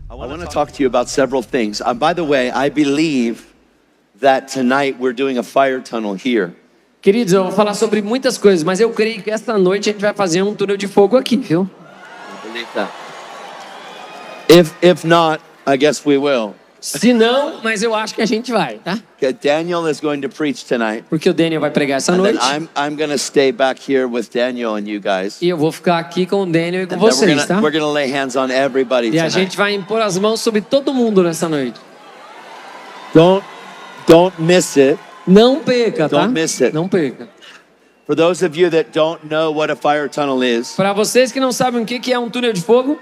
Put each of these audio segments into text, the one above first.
I want to talk to you about several things. By the way, I believe that tonight we're doing a fire tunnel here. Queridos, eu vou falar sobre muitas coisas, mas eu creio que esta noite a gente vai fazer um túnel de fogo aqui, viu? I believe that. If not, I guess we will. Se não, mas eu acho que a gente vai, tá? Okay, Daniel is going to preach tonight. Porque o Daniel vai pregar essa And then noite. I'm going to stay back here with Daniel and you guys. E eu vou ficar aqui com o Daniel e com And then vocês, tá? we're gonna lay hands on everybody E a tonight. gente vai impor as mãos sobre todo mundo nessa noite. Don't miss it. Não perca, tá? Don't miss it. Não perca. For those of you that don't know what a fire tunnel is, Para vocês que não sabem o que é um túnel de fogo,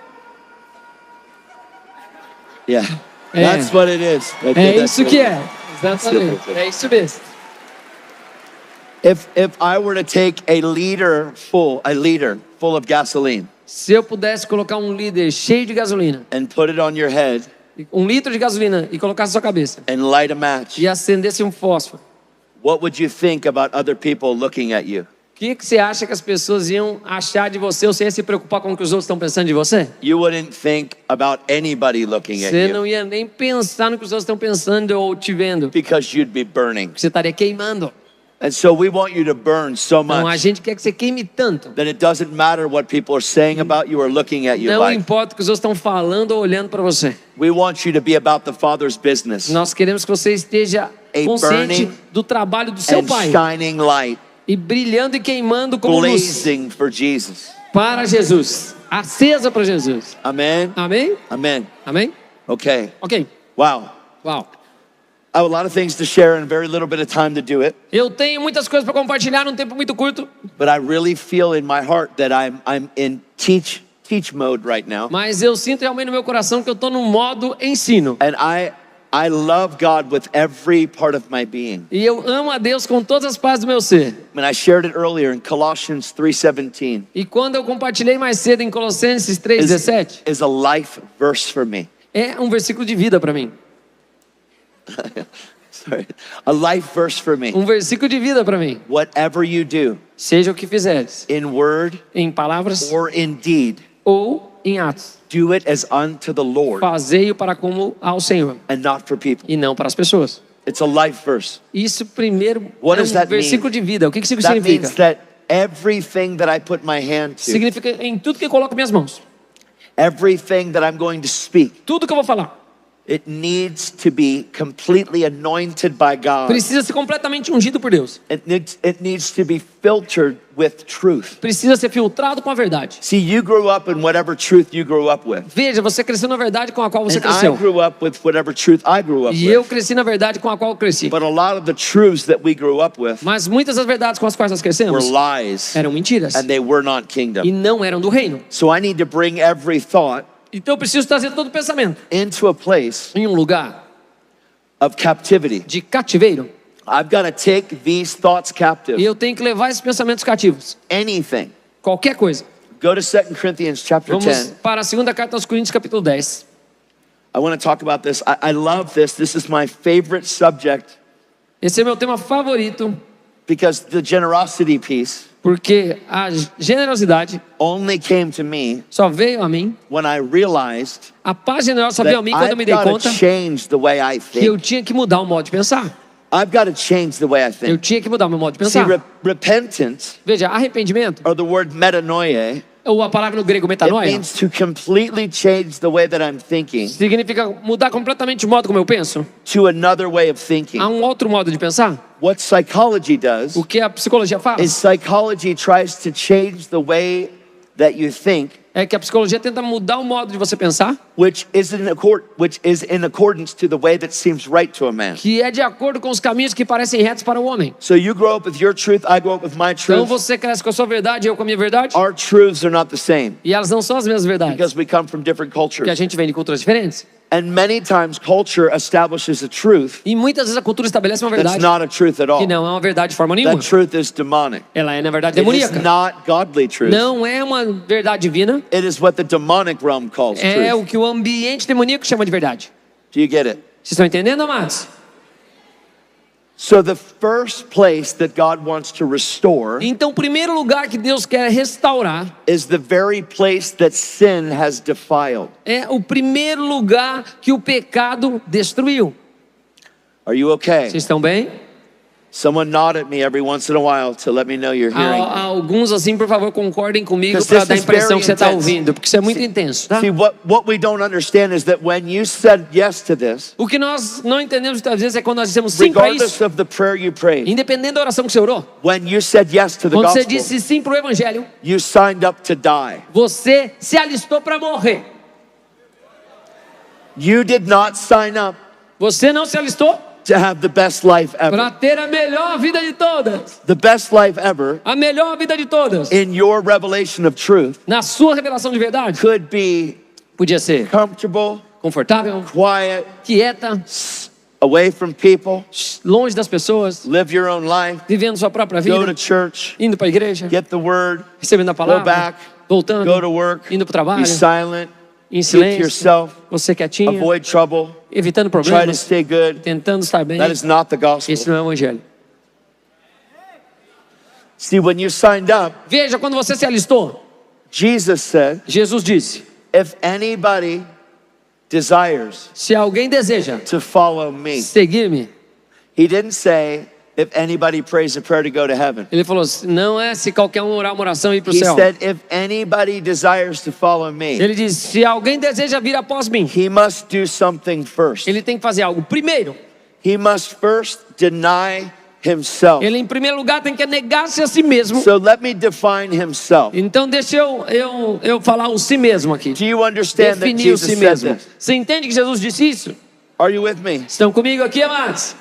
yeah, É. that's what it is. é isso que é. Exatamente. É isso mesmo. If I were to take a liter full of gasoline Se eu pudesse colocar um líder cheio de gasolina, and put it on your head 1 litro de gasolina e colocar na sua cabeça and light a match, e acendesse um fósforo, what would you think about other people looking at you? o que você acha que as pessoas iam achar de você ou você ia se preocupar com o que os outros estão pensando de você? You wouldn't think about anybody looking at Você you não ia nem pensar no que os outros estão pensando ou te vendo. because you'd be burning. Você estaria queimando. And so we want you to burn so Então a much gente quer que você queime tanto. that it doesn't matter what people are saying about you or looking at you Não like. importa o que os outros estão falando ou olhando para você. We want you to be about the Father's business Nós queremos que você esteja consciente burning do trabalho do seu and Pai shining light, e brilhando e queimando como luz blazing for Jesus. para Jesus, acesa para Jesus. Amen? Amém? Amen. Amém? Okay. Ok. Wow. Uau. I have a lot of things to share and very little bit of time to do it, Eu tenho muitas coisas para compartilhar num tempo muito curto, but I really feel in my heart that I'm in teach mode right now. mas eu sinto realmente no meu coração que eu estou no modo ensino. And I love God with every part of my being. E eu amo a Deus com todas as partes do meu ser. And I shared it earlier in Colossians 3:17. E quando eu compartilhei mais cedo em Colossenses 3:17, Is a life verse for me. é um versículo de vida para mim. Sorry. A life verse for me. Um versículo de vida para mim. Whatever you do, Seja o que fizeres, in word em palavras or in deed, ou em atos, do it as unto the Lord fazei-o para como ao Senhor and not for people. e não para as pessoas. It's a life verse. Isso primeiro What é does um that versículo de vida. O que isso That significa? means that everything that I put my hand to, Significa em tudo que eu coloco minhas mãos, everything that I'm going to speak, tudo que eu vou falar, it needs to be completely anointed by God. precisa ser completamente ungido por Deus. It needs to be filtered with truth. Precisa ser filtrado com a verdade. See, you grew up in whatever truth you grew up with. Veja, você cresceu na verdade com a qual você And I cresceu. grew up with whatever truth I grew up E eu with. cresci na verdade com a qual eu cresci. But a lot of the truths that we grew up with Mas muitas das verdades com as quais nós were crescemos lies, eram mentiras and they were not kingdom. e não eram do reino. So I need to bring every thought Então eu preciso trazer todo o pensamento into a place em um lugar of captivity. de cativeiro. I've got to take these thoughts E captive. eu tenho que levar esses pensamentos cativos. Anything. Qualquer coisa. Go to 2 Corinthians chapter Vamos 10. para a segunda carta aos Coríntios, capítulo 10. I want to talk about this. I love this. This is my favorite subject Esse é meu tema favorito, because the generosity piece porque a generosidade only came to me só veio a mim. when I realized A paz generosa só that veio a mim quando eu I've me dei got to conta change the way I que eu think. tinha que mudar o modo de pensar. I've got to change the way I Eu think. tinha que mudar o meu modo de See, pensar. repentance, Veja, arrependimento, or the word metanoia, ou a palavra no grego it metanoia, means to completely change the way that I'm thinking significa mudar completamente o modo como eu penso to another way of thinking. a um outro modo de pensar. What psychology does O que a psicologia faz is psychology tries to change the way that you think, é que a psicologia tenta mudar o modo de você pensar, which is in accordance to the way that seems right to a man. que é de acordo com os caminhos que parecem retos para o homem. So you grow up with your truth, I grow up with my Então truth. você cresce com a sua verdade, eu com a minha verdade, Our truths are not the same e elas não são as mesmas verdades, because we come from different porque a cultures. gente vem de culturas diferentes. And many times culture establishes a truth E muitas vezes a cultura estabelece uma that's verdade not a truth at all. que não é uma verdade de forma nenhuma. That truth is demonic. Ela é, na verdade, It is demoníaca. not godly truth. Não é uma verdade divina, It is what the demonic realm calls é truth. o que o ambiente demoníaco chama de verdade. Do you get it? Vocês estão entendendo, amados? So the first place that God wants to restore Então, o primeiro lugar que Deus quer restaurar is the very place that sin has defiled. é o primeiro lugar que o pecado destruiu. Are you okay? Vocês estão bem? Someone nod at me every once in a while to let me know you're hearing me. Alguns assim, por favor, concordem comigo Because para this dar a is impressão very que você está intense. ouvindo, porque isso é muito intenso, tá? See, what we don't understand is that when you said yes to this, O que nós não entendemos muitas vezes é quando nós dizemos sim para regardless isso, of the prayer you prayed, independente da oração que você orou. when you said yes to the Quando você gospel, disse sim para o evangelho, you signed up to die. você se alistou para morrer. You did not sign up Você não se alistou to have the best life para ever. ter a melhor vida de todas. The best life ever A melhor vida de todas. in your revelation of truth Na sua revelação de verdade, could be podia ser comfortable, confortável, quiet, quieta, away from people, longe das pessoas, live your own life, vivendo sua própria go vida, to church, indo para a igreja, get the word, recebendo a go palavra, back, voltando, go to work, indo para o trabalho, be silent, em keep to silêncio, yourself, você quietinho, avoid trouble, evitando try to problemas, stay good. tentando estar bem. That is not the gospel. Esse não é o evangelho. See, when you signed up, Veja, quando você se alistou, Jesus said, Jesus disse: if anybody desires se alguém deseja to follow me, seguir-me, he didn't say, if anybody prays a prayer to go to heaven. ele falou, não é se qualquer um orar uma oração e ir para o He céu. said, if anybody desires to follow me, Ele diz, se alguém deseja vir após mim, he must do something first. ele tem que fazer algo. Primeiro, He must first deny himself. ele em primeiro lugar tem que negar-se a si mesmo. So let me define himself. Então deixa eu falar o si mesmo aqui. Do you understand that Definir o Jesus si said mesmo. this? Você entende que Jesus disse isso? Are you with me? Estão comigo aqui, amados?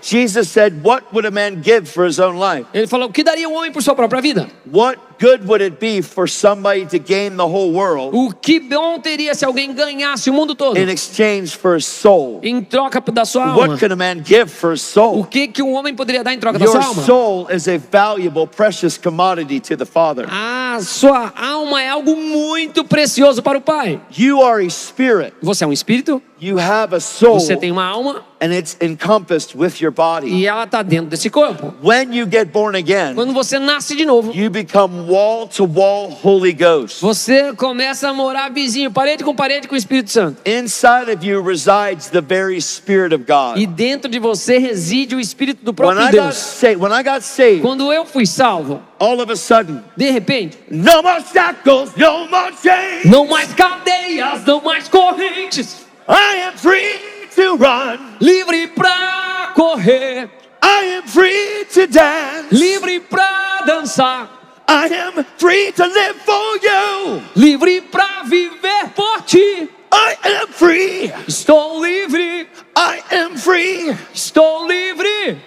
Jesus said, what would a man give for his own life? Ele falou, o que daria um homem por sua própria vida? What good would it be for somebody to gain the whole world O que bom teria se alguém ganhasse o mundo todo in exchange for his soul? em troca da sua alma? What can a man give for his O soul? que um homem poderia dar em troca da sua Your alma? soul is a valuable, precious commodity to the Father. A sua alma é algo muito precioso para o Pai. You are a spirit. Você é um espírito, You have a soul, você tem uma alma and it's encompassed with your body. e ela está dentro desse corpo. When you get born again, Quando você nasce de novo, you become wall-to-wall Holy Ghost. você começa a morar vizinho, parede com o Espírito Santo. Inside of you resides the very Spirit of God. E dentro de você reside o Espírito do When próprio Deus. when I got saved, Quando eu fui salvo, all of a sudden, de repente, no more shackles, no more chains. não mais cadeias, não mais correntes, I am free to run. livre pra correr, I am free to dance. livre pra dançar, I am free to live for you. livre pra viver por ti. I am free. Estou livre, I am free. estou livre.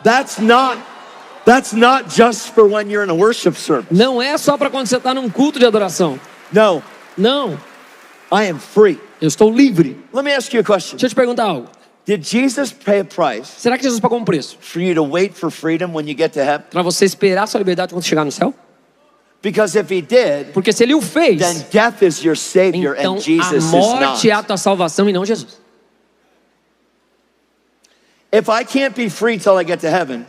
That's not just for when you're in a worship service. Não é só para quando você está num culto de adoração. No, Não, I am free. eu estou livre. Let me ask you a question. Deixa eu te perguntar algo. Did Jesus pay a price Será que Jesus pagou um preço for you to wait for freedom when you get to heaven? para você esperar sua liberdade quando chegar no céu? Because if he did, Porque se ele o fez, then death is your savior então and a Jesus is morte é a not. tua salvação e não Jesus. If I can't be free till I get to heaven,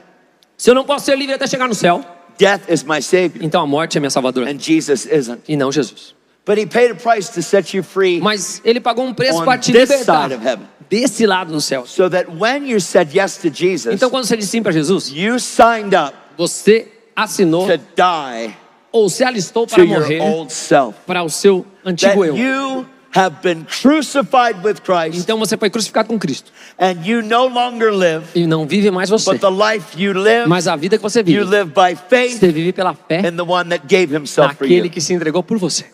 Se eu não posso ser livre até chegar no céu, death is my savior então a morte é minha salvadora and Jesus isn't. e não Jesus. But he paid a price to set you free Mas ele pagou um preço on para te this libertar side of heaven. desse lado do céu. So that when you said yes to Jesus, Então quando você disse sim para Jesus, you signed up você assinou to die ou se alistou to para your morrer old self. para o seu That antigo eu. you have been crucified with Christ Então você foi crucificado com Cristo and you no longer live, e não vive mais você, but the life you live, mas a vida que você you vive, live by faith você vive pela fé in the one that gave himself for naquele you. que se entregou por você.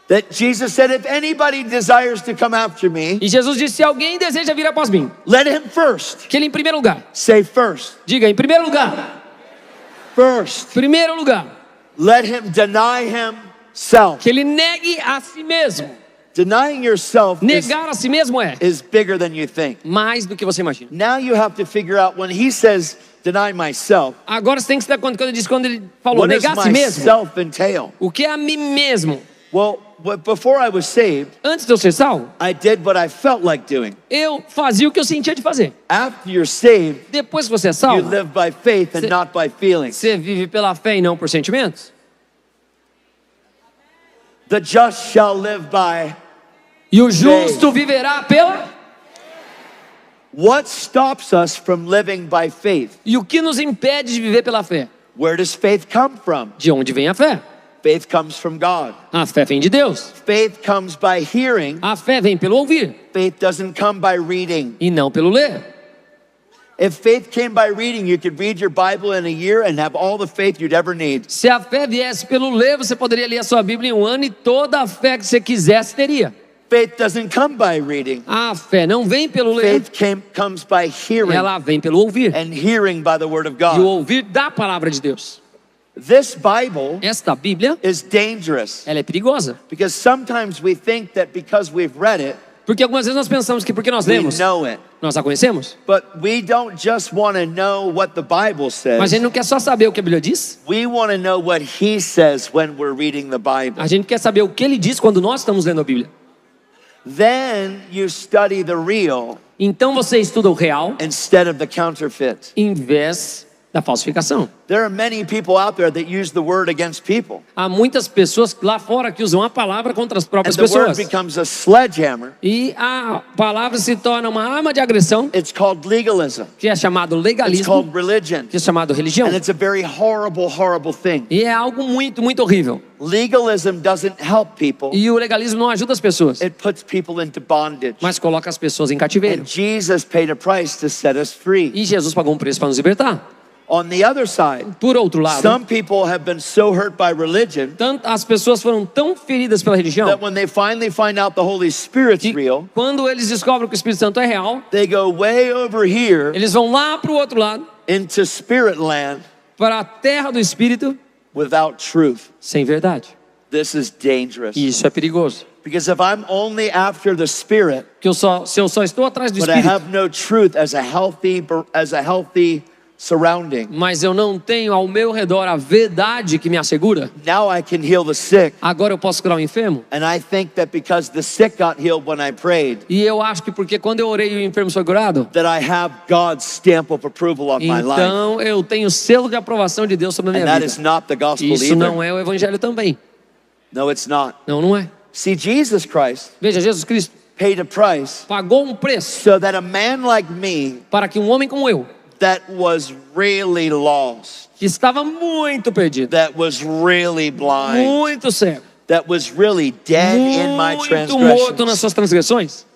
That Jesus said, if anybody desires to come after me, E Jesus disse, se alguém deseja vir após mim, let him first. que ele em primeiro lugar, Say first. diga em primeiro lugar, First. primeiro lugar, Let him deny himself. que ele negue a si mesmo. Denying yourself Negar a si mesmo é is bigger than you think. mais do que você imagina. Now you have to figure out when he says, deny myself, Agora você tem que se dar conta quando ele falou what does negar a si mesmo. myself entail? O que é a mim mesmo? Well, before I was saved, Antes de eu ser salvo, I did what I felt like doing. eu fazia o que eu sentia de fazer. After you're saved, Depois que você é you salvo, live by faith and Cê- not by feelings. você vive pela fé e não por sentimentos. The just shall live by. E o justo viverá pela... What stops us from living by faith? E o que nos impede de viver pela fé? Where does faith come from? De onde vem a fé? Faith comes from God. A fé vem de Deus. Faith comes by hearing. A fé vem pelo ouvir Faith doesn't come by reading. e não pelo ler. If faith came by reading, you could read your Bible in a year and have all the faith you'd ever need. Se a fé viesse pelo ler, você poderia ler a sua Bíblia em um ano e toda a fé que você quisesse teria. Faith doesn't come by reading. A fé não vem pelo ler, Faith comes by hearing, ela vem pelo ouvir. and hearing by the Word of E o God. ouvir da palavra de Deus. This Bible Esta Bíblia, is dangerous ela é perigosa. because sometimes we think that because we've read it, Porque algumas vezes nós pensamos que porque nós we lemos, know it. nós a conhecemos. But we don't just want to know what the Bible Mas a says. gente não quer só saber o que a Bíblia diz. We want to know what He says when we're reading the Bible. A gente quer saber o que ele diz quando nós estamos lendo a Bíblia. Then you study the real Então você estuda o real instead of the counterfeit. em vez da falsificação. There are many people out there that use the word against people. Há muitas pessoas lá fora que usam a palavra contra as And próprias the word pessoas. becomes a sledgehammer. E a palavra se torna uma arma de agressão, It's called legalism. que é chamado It's legalismo, called religion. que é chamado religião. And it's a very horrible, horrible thing. E é algo muito, muito horrível. Legalism doesn't help people. E o legalismo não ajuda as pessoas, It puts people into bondage. mas coloca as pessoas em cativeiro. And Jesus paid a price to set us free. E Jesus pagou um preço para nos libertar. On the other side, Por outro lado, some people have been so hurt by religion as pessoas foram tão feridas pela religião that when they finally find out the Holy Spirit's que real, quando eles descobrem que o Espírito Santo é real, they go way over here eles vão lá para o outro lado, into spirit land para a terra do Espírito, without truth. sem verdade. This is dangerous. E isso é perigoso. Because if I'm only after the Spirit, Que se eu só estou atrás do but I Espírito, have no truth as a healthy surrounding, mas eu não tenho ao meu redor a verdade que me assegura, now I can heal the sick. agora eu posso curar o enfermo? And I think that because the sick got healed when I prayed, E eu acho que porque quando eu orei e o enfermo foi curado, that I have God's stamp of approval on my life. então eu tenho selo de aprovação de Deus sobre a And minha that vida. is not the gospel Isso não either. é o evangelho também. No, it's not. Não, não é. See, Jesus Christ Veja, Jesus Cristo paid a price pagou um preço so that a man like me para que um homem como eu, that was really lost, que estava muito perdido, that was really blind, muito cego, that was really dead in my muito morto nas transgressions, suas transgressões,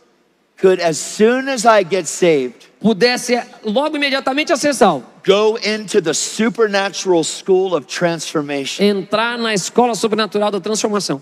could, as soon as I get saved, pudesse logo imediatamente a ser salvo, go into the supernatural school of transformation. entrar na escola sobrenatural da transformação.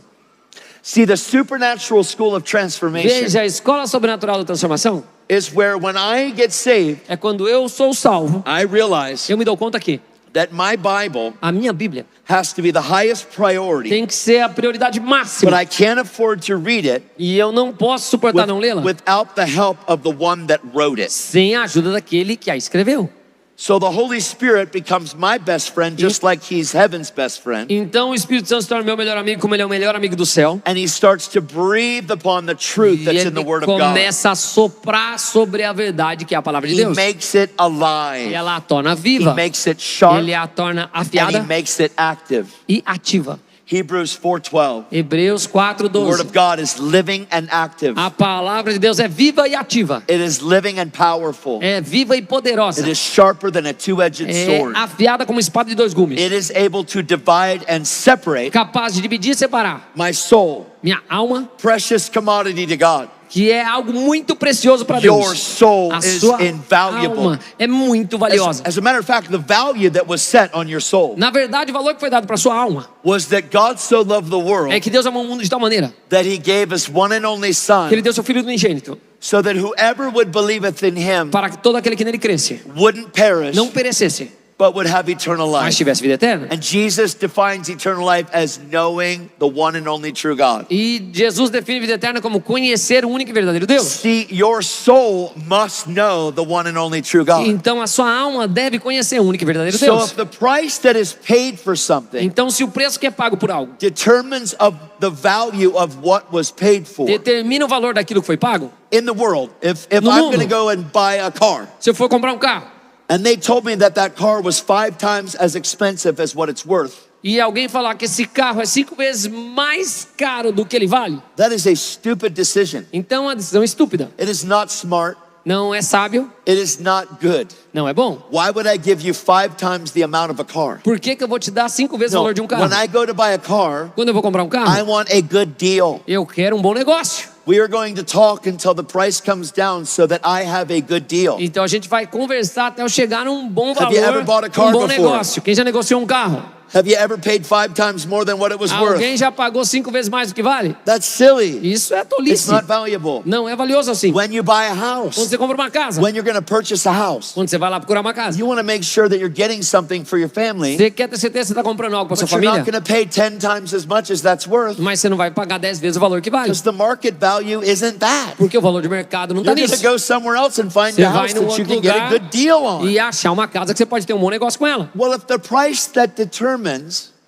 See, the supernatural school of transformation Veja, a escola sobrenatural da transformação is where when I get saved, é quando eu sou salvo, I realize eu me dou conta que that my Bible a minha Bíblia has to be the highest priority, tem que ser a prioridade but máxima. I can't afford to read it E eu não posso suportar não lê-la without the help of the one that wrote it. sem a ajuda daquele que a escreveu. So the Holy Spirit becomes my best friend, just like He's heaven's best friend. Então o Espírito Santo se torna meu melhor amigo, como ele é o melhor amigo do céu. And He starts to breathe upon the truth E that's ele in the Word of God. começa a soprar sobre a verdade que é a palavra de He Deus. makes it E alive. ela a torna He viva. makes it sharp, Ele a torna and He afiada makes it active. e ativa. Hebrews 4:12. Hebreus The Word 4:12. of God is living and active. A palavra de Deus é viva e ativa. It is living and powerful. É viva e poderosa. It is sharper than a two-edged É sword. afiada como espada de dois gumes. It is able to divide and separate Capaz de dividir e separar my soul, minha alma, precious commodity to God. que é algo muito precioso para Your Deus. soul A is sua invaluable. alma é muito valiosa. As a matter of fact, the value that was set on your soul Na verdade, o valor que foi dado para sua alma was that God so loved the world é que Deus amou o mundo de tal maneira that He gave His one and only que Ele Son, deu seu Filho unigênito so that whoever would believeth in Him para que todo aquele que nele cresce wouldn't perish, não perecesse, but would have eternal mas life. tivesse vida eterna. And Jesus defines eternal life as knowing the one and only true God. E Jesus define vida eterna como conhecer o único e verdadeiro Deus. See, your soul must know the one and only true God. Então a sua alma deve conhecer o único e verdadeiro So Deus. if the price that is paid for something Então se o preço que é pago por algo determines of the value of what was paid for determina o valor daquilo que foi pago, in the world, if No I'm mundo. going to go and buy a car, se eu for comprar um carro and they told me that that car was 5 times as expensive as what it's worth, e alguém falar que esse carro é 5 vezes mais caro do que ele vale, that is a stupid decision. então é uma decisão estúpida. It is not smart. Não é sábio, It is not good. não é bom. Why would I give you 5 times the amount of a car? Por que eu vou te dar 5 vezes o No, valor de um carro? when I go to buy a car, Quando eu vou comprar um I carro, want a good deal. eu quero um bom negócio. We are going to talk until the price comes down so that I have a good deal. Então a gente vai conversar até eu chegar num bom Have you ever bought valor, a car um bom before? negócio. Quem já negociou um carro? Have you ever paid 5 times more than what it was worth? Alguém já pagou 5 vezes mais do que vale? That's silly. Isso é It's tolice. not valuable. Não é valioso assim. When you buy a Quando house, você compra uma casa, when you're going to purchase a house, quando você vai lá procurar uma casa, you want to make sure that you're getting something for your family, você quer ter certeza que você está comprando algo para sua but you're not família, going to pay 10 times as much as that's worth, mas você não vai pagar 10 vezes o valor que vale. because the market value isn't that. Porque o valor de mercado não está You're going to nisso. go somewhere else and find Você a vai house num that you outro can get a lugar good deal on. e achar uma casa que você pode ter um bom negócio com ela. Well, if the price that determines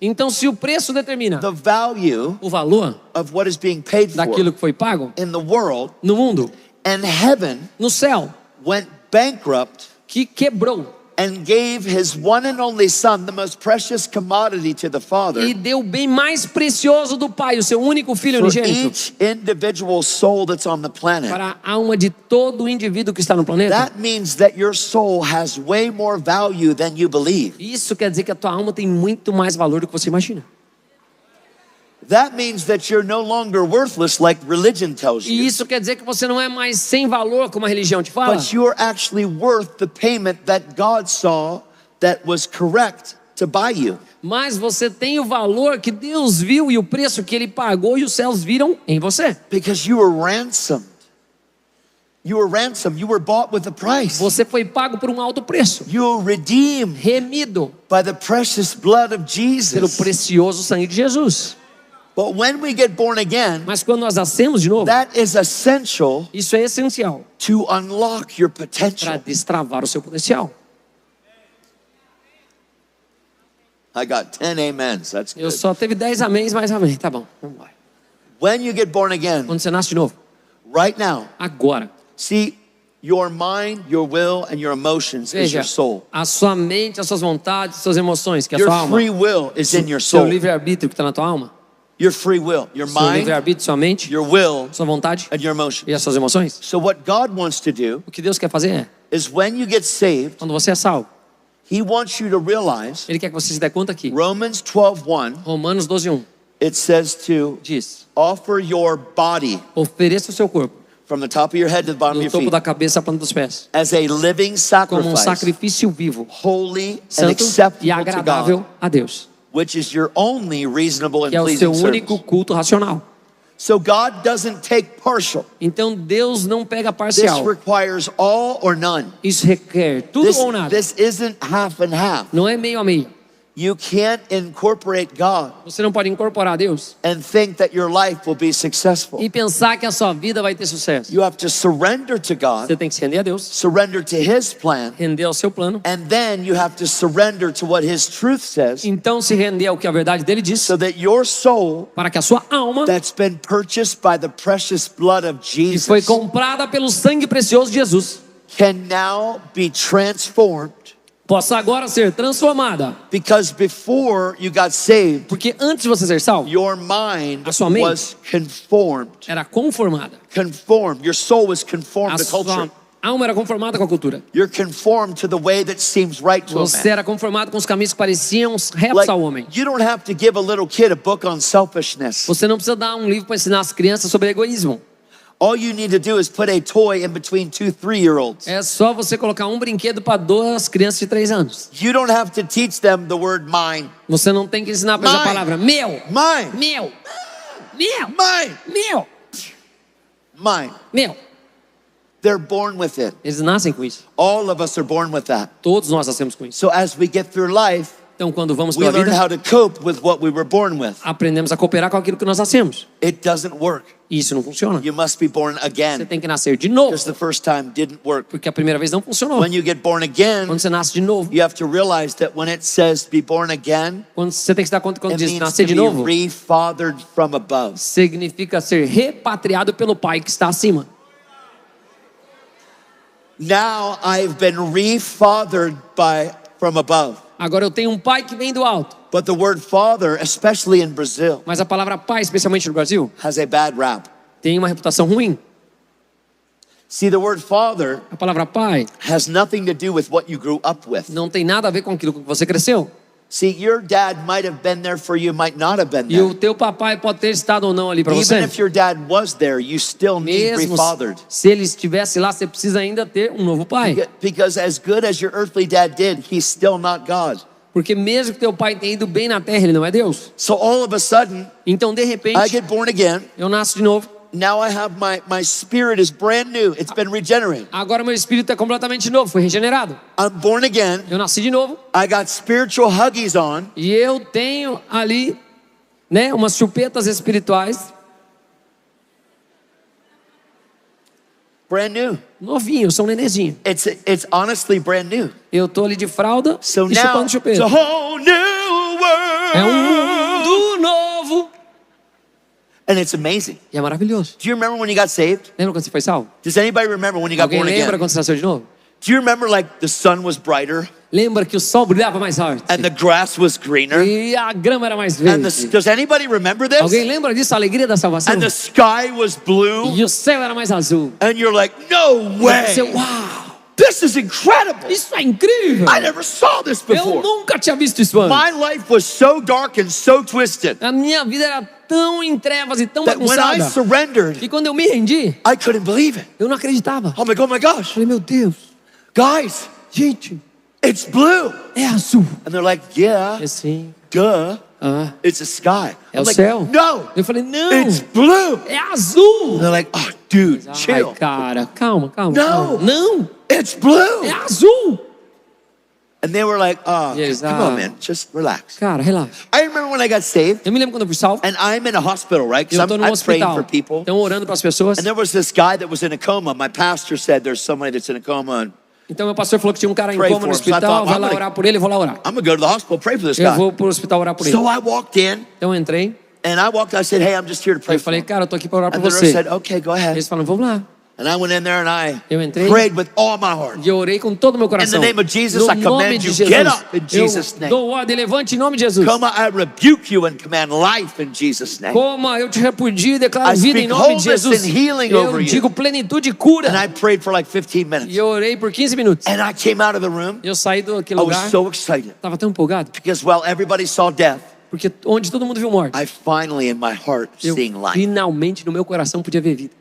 Então, se o preço determina the value o valor of what is being paid for daquilo que foi pago in the world, no mundo, and heaven no céu, went bankrupt que quebrou and gave his one and only son, the most precious commodity, to the Father, e deu o bem mais precioso do Pai, o seu único filho for unigênito, each individual soul that's on the planet, para a alma de todo indivíduo que está no planeta. that means that your soul has way more value than you believe. Isso quer dizer que a tua alma tem muito mais valor do que você imagina. That means that you're no longer worthless like religion tells E you, isso quer dizer que você não é mais sem valor, como a religião te fala, but you're actually worth the payment that God saw that was correct to buy you. mas você tem o valor que Deus viu e o preço que Ele pagou e os céus viram em você. Because you were ransomed. You were ransomed. You were bought with a price. Você foi pago por um alto preço, You were redeemed remido by the precious blood of pelo Jesus. precioso sangue de Jesus. But when we get born again, Mas quando nós nascemos de novo, that is essential isso é essencial to unlock your para potential. destravar o seu potencial. I got 10 amens. That's Eu good. só teve 10 améns, mais amém. Tá bom, vamos embora. When you get born again, Quando você nasce de novo, right now, agora, see, your mind, your will, and your emotions is veja, your soul. a sua mente, as suas vontades, as suas emoções, que é a Your sua alma, free will is in your seu soul. livre-arbítrio que está na tua alma, Your free will, your seu mind, livre-arbítrio, sua mente, your will, sua vontade and your emotions. e as suas emoções. So what God wants to do O que Deus quer fazer é, is when you get saved, quando você é salvo, He wants you to realize Ele quer que você se dê conta que Romans 12:1, Romanos 12:1 it says to diz: offer your body ofereça o seu corpo, from the top of your head to the bottom of do your topo feet da cabeça à planta dos pés, as a living como um sacrifice, sacrifício vivo, holy and santo e acceptable to agradável God, a Deus, which is your only reasonable and que é o seu pleasing único service. culto racional. So God doesn't take partial. Então Deus não pega This parcial. requires all or none. Isso requer tudo This, ou nada. this isn't half and half. Não é meio a meio. You can't incorporate God Você não pode incorporar Deus and think that your life will be successful. e pensar que a sua vida vai ter sucesso. You have to surrender to God, Você tem que se render a Deus, surrender to His plan, render ao seu plano, and then you have to surrender to what His truth says, então se render ao que a verdade dele diz, so that your soul para que a sua alma, that's been purchased by the precious blood of que foi Jesus comprada pelo sangue precioso de Jesus, can now be transformed, possa agora ser transformada. because before you got saved, Porque antes de você ser salvo, your mind A sua mente was conformed. era conformada. Conformed. Your soul was A conformed to culture. sua alma era conformada com a cultura. You're conformed to the way that seems right to a Você man. era conformado com os caminhos que pareciam retos Like, ao homem. you don't have to give a little kid a book on selfishness. Você não precisa dar um livro para ensinar as crianças sobre egoísmo. All you need to do is put a toy in between 2 3-year-olds. É só você colocar um brinquedo para 2 crianças de 3 anos. You don't have to teach them the word mine. Você não tem que ensinar para essa Mine. palavra meu, Mine. meu, meu, Mine. meu, Mine. meu. They're born with it. Eles nascem com isso. All of us are born with that. Todos nós nascemos com isso. So as we get through life, Então, quando vamos we pela learn vida, how to cope with what we were born with. aprendemos a cooperar com aquilo que nós nascemos. It doesn't work. E isso não funciona. You must be born Você again. tem que nascer de novo, Because the first time didn't work. porque a primeira vez não funcionou. When you get born again, Quando você nasce de novo, you have to realize that when it says be born again, quando você tem que se dar conta quando it diz means nascer to de be novo, refathered from above. significa ser repatriado pelo Pai que está acima. Now I've been refathered from above. Agora eu tenho um Pai que vem do alto. But the word father, especially in Brazil, Mas a palavra Pai, especialmente no Brasil, has a bad rap. tem uma reputação ruim. See, the word father A palavra Pai has nothing to do with what you grew up with. não tem nada a ver com aquilo que você cresceu. See, your dad might have been there for you, might not have been E o there. teu papai pode ter estado ou não ali para Even você. if your dad was there, you still need Mesmo refathered. se ele estivesse lá, você precisa ainda ter um novo pai. Because as good as your earthly dad did, he's still not God. Porque mesmo que teu pai tenha ido bem na terra, ele não é Deus. So all of a sudden, Então, de I repente, get born again. eu nasço de novo. Now I have my spirit is brand new. It's been regenerated. Agora meu espírito é completamente novo, foi regenerado. I'm born again. Eu nasci de novo. I got spiritual huggies on. E eu tenho ali, né, umas chupetas espirituais. Brand new. Novinho, eu sou um nenezinho. It's honestly brand new. Eu tô ali de fralda So e now chupando it's chupeta. a whole new world. É um mundo novo. And it's amazing. E é maravilhoso. Do you remember when you got saved? Lembra quando você foi salvo? Does anybody remember when you got Alguém born lembra again? quando você nasceu de novo? Do you remember like the sun was brighter Lembra que o sol brilhava mais forte? and the grass was greener? E a grama era mais And verde. does anybody remember Alguém this? lembra disso? A alegria da salvação? And the sky was blue E o céu era mais azul. and you're like, no Você, way. uau! This is incredible. Isso é incrível! I never saw this Eu before. nunca tinha visto isso antes. My life was so dark and so twisted A minha vida era tão em trevas e tão that when I bagunçada surrendered, que quando eu me rendi, I couldn't believe it. eu não acreditava. I'm like, oh my gosh, Falei, meu Deus, guys, gente, it's blue. é azul. And they're like, yeah, É sim. duh, Ah, it's a sky. é I'm o like, céu. no, Eu falei, não, it's blue. é azul. And they're like, oh, dude, Ai, chill. cara, calma, calma. Não. calma. Não, It's blue. é azul. And they were like, oh, Yes, come on, man, just relax. Cara, relaxa. I remember when I got saved, Eu me lembro quando eu fui salvo. and I'm in a hospital, right? Eu Because estou num I'm praying hospital. for people. Estão orando para as pessoas. And there was this guy that was in a coma. My pastor said there's somebody that's in a coma, and Então meu pastor falou que tinha um cara em Pray coma for no him. So I hospital. thought, Vai I'm lá gonna- orar por ele, eu vou lá orar. I'm gonna go to the hospital, pray for this Eu guy. vou pro hospital orar por ele. So I walked in, Então eu entrei. and I said, hey, I'm just here to pray Eu for falei, him. cara, eu tô aqui para orar por And the nurse você. said, okay, go ahead. Eles falaram, vamos lá. And I went in there and I Eu entrei. prayed with all my heart. E eu orei com todo o meu coração. In the name of Jesus, no I command nome de you, Jesus. get up in Jesus' Eu name. dou ordem, levante em nome de Jesus. Come, I rebuke you and command life in Jesus' name. Coma, eu te repudio e declaro I vida em speak nome de wholeness Jesus. and healing over Eu you. digo plenitude e cura. And I prayed for like 15 minutes. E eu orei por 15 minutos. And I came out of the room. Eu saí daquele I was lugar. so excited Tava tão empolgado. because while everybody saw death, Porque onde todo mundo viu morte, I finally in my heart eu seeing life. finalmente no meu coração podia ver vida.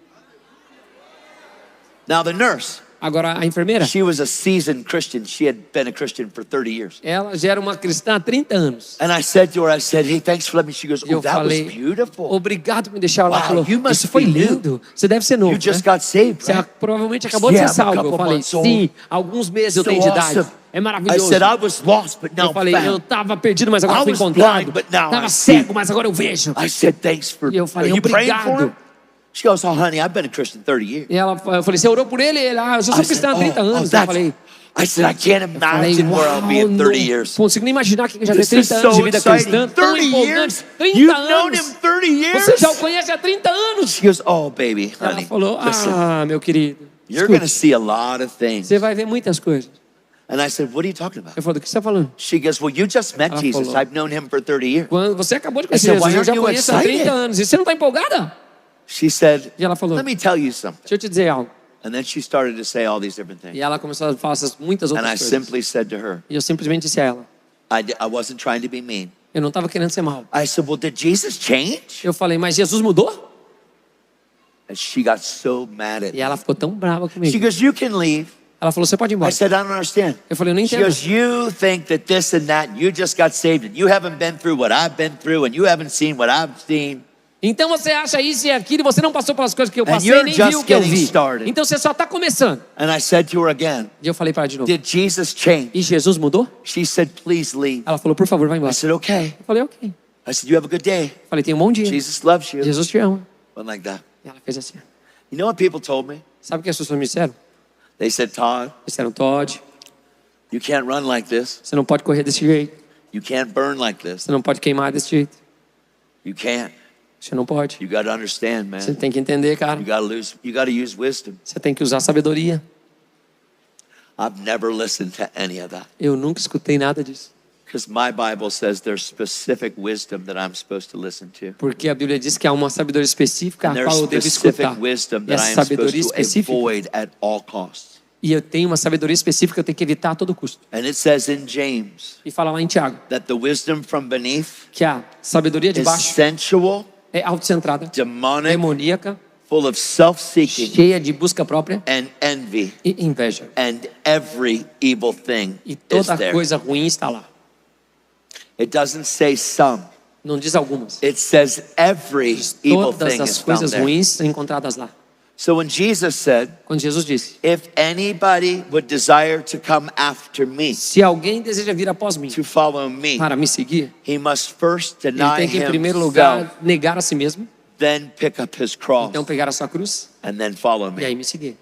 Now the nurse, Agora a enfermeira, she was a seasoned Christian. She had been a Christian for 30 years. ela já era uma cristã há 30 anos. And I said to her, I said, hey, thanks for letting me. She goes, E eu oh, that was falei, beautiful. obrigado por me deixar lá. Wow, Ela falou, you must isso foi be new. lindo. Você deve ser novo, You just né? got saved, Você right? provavelmente acabou de Yeah, ser I'm a salvo. Eu couple falei, months old. sim, alguns meses eu So tenho de idade. awesome. É I maravilhoso. said, I was lost, but now Eu falei, eu found. estava perdido, mas agora I fui was encontrado. blind, but now I Estava see. cego, mas agora eu vejo. I said, thanks for, E eu are falei, you praying for obrigado. him? She goes, oh, honey, I've been a Christian 30 years. E ela, eu falei, você orou por ele? Ele, eu já sou I cristã há 30 anos. Eu that's, falei, I said, I can't imagine where I'll be in 30 years. não consigo nem imaginar que já tem This is 30 anos de so vida exciting. cristã. Tão 30 empolgante. years? 30 You've known him anos. 30 years? Você já o conhece há 30 anos. She goes, oh, baby, Ela honey, falou, listen, meu querido, you're escute, going to see a lot of things. você vai ver muitas coisas. And I said, what are you talking about? Eu falei, do que você está falando? She goes, well, you just met Ela Jesus. falou. I've known him for 30 years. Quando você acabou de I conhecer said, why Jesus, eu aren't já you conheço há 30 excited? anos. E você não está empolgada? She said, E ela falou, let me tell you something. deixa eu te dizer algo. And then she started to say all these different E things. ela começou a falar essas muitas And outras I coisas. simply said to her, E eu simplesmente disse a ela, I wasn't trying to be mean. eu não estava querendo ser mal. I said, well, did Jesus change? Eu falei, mas Jesus mudou? And she got so mad at E me. ela ficou tão brava She comigo. goes, you can leave. Ela falou, você pode ir I embora. said, I don't understand. Eu falei, eu não She entendo. goes, you think that this and that, you just got saved, and you haven't been through what I've been through, and you haven't seen what I've seen. Então você acha isso e aquilo e você não passou pelas coisas que eu passei you're nem just viu o que eu getting vi. started. Então você só está começando. And I said to her again, E eu falei para ela de novo. did Jesus change? E Jesus mudou? She said, please leave. Ela falou, por favor, vai I embora. said, okay. Eu falei, ok. I said, you have a good day. Eu falei, tenha um bom dia. Jesus loves you. Jesus te ama. Went like that. E ela fez assim. You know what people told me? Sabe o que as pessoas me disseram? They said, Todd, Disseram, Todd, you can't run like this. você não pode correr desse jeito. You can't burn like this. Você não pode queimar desse jeito. You can't. Você não pode. You got to understand, Você man. tem que entender, cara. You got to use wisdom. Você tem que usar sabedoria. I've never listened to any of that. Eu nunca escutei nada disso. Because my Bible says there's specific wisdom that I'm supposed to listen to. Porque a Bíblia diz que há uma sabedoria específica And a there's qual eu devo specific escutar. wisdom E that I essa am sabedoria supposed to específica. avoid at all costs. E eu tenho uma sabedoria específica que eu tenho que evitar a todo custo. And it says in James E fala lá em Tiago that the wisdom from beneath que a sabedoria de is baixo sensual, é autocentrada, demonic, demoníaca, full of self-seeking cheia de busca própria and envy, e inveja. and every evil thing E is toda there. coisa ruim está lá. It doesn't say some. Não diz algumas. It says every evil Todas thing as is found coisas there. ruins são encontradas lá. So when Jesus said, Quando Jesus disse, if anybody would desire to come after me, se alguém deseja vir após mim to follow me, para me seguir, he must first ele deny tem que, em primeiro himself, lugar, negar a si mesmo, then pick up his cross, então pegar a sua cruz and then follow e me. aí me seguir.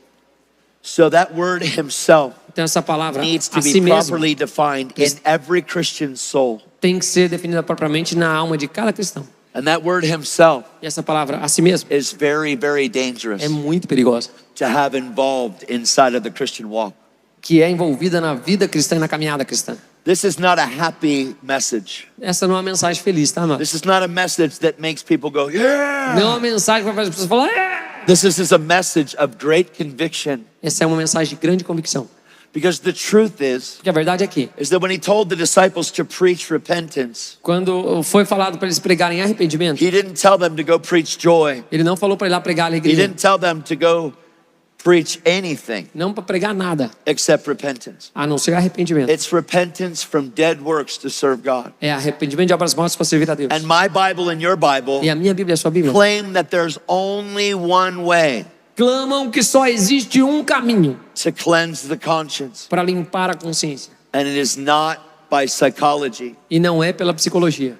So that word himself Então essa palavra, needs to a be si mesmo, properly defined in every Christian soul. tem que ser definida propriamente na alma de cada cristão. And that word himself E essa palavra, a si mesmo, is very, very dangerous é muito perigosa, to have involved inside of the Christian walk. que é envolvida na vida cristã e na caminhada cristã. This is not a happy message. Essa não é uma mensagem feliz, tá, mano? This is not a message that makes people go, yeah. Não é uma mensagem para fazer as pessoas falarem. "É!" This is a message of great conviction. Essa é uma mensagem de grande convicção. Because the truth is Porque a verdade é que, that when he told the disciples to preach repentance, quando foi falado para eles pregarem arrependimento, he didn't tell them to go preach joy. ele não falou para ir lá pregar He alegria, didn't tell them to go preach anything não para pregar nada, except repentance. a não ser arrependimento. It's repentance from dead works to serve God. É arrependimento de obras mortas para servir a Deus. And my Bible and your Bible E a minha Bíblia e a sua Bíblia claim that there's only one way clamam que só existe um caminho to cleanse the conscience, para limpar a consciência. and it is not by psychology. E não é pela psicologia.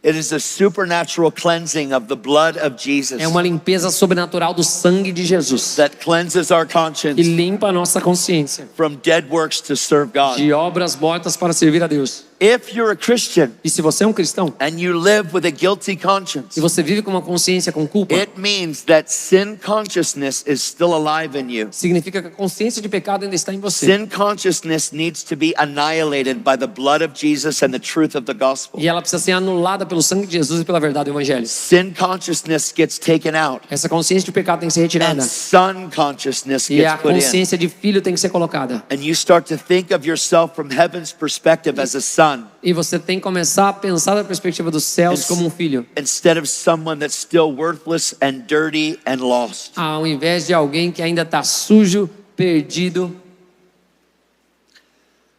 It is a supernatural cleansing of the blood of Jesus É uma limpeza sobrenatural do sangue de Jesus that cleanses our que conscience limpa a nossa consciência from dead works to serve God. de obras mortas para servir a Deus. If you're a Christian E se você é um cristão and you live with a guilty conscience, e você vive com uma consciência com culpa, it means that sin consciousness is still alive in you. significa que a consciência de pecado ainda está em você. Sin consciousness needs to be annihilated by the blood of Jesus and the truth of the gospel. E ela precisa ser anulada pelo sangue de Jesus e pela verdade do Evangelho. Sin consciousness gets taken out, Essa consciência de pecado tem que ser and retirada. son consciousness E a gets put in. consciência de filho tem que ser colocada. And you start to think of yourself from heaven's perspective as a son, E você tem que começar a pensar da perspectiva dos céus como um filho, instead of someone that's still worthless and dirty and lost. ao invés de alguém que ainda está sujo, perdido.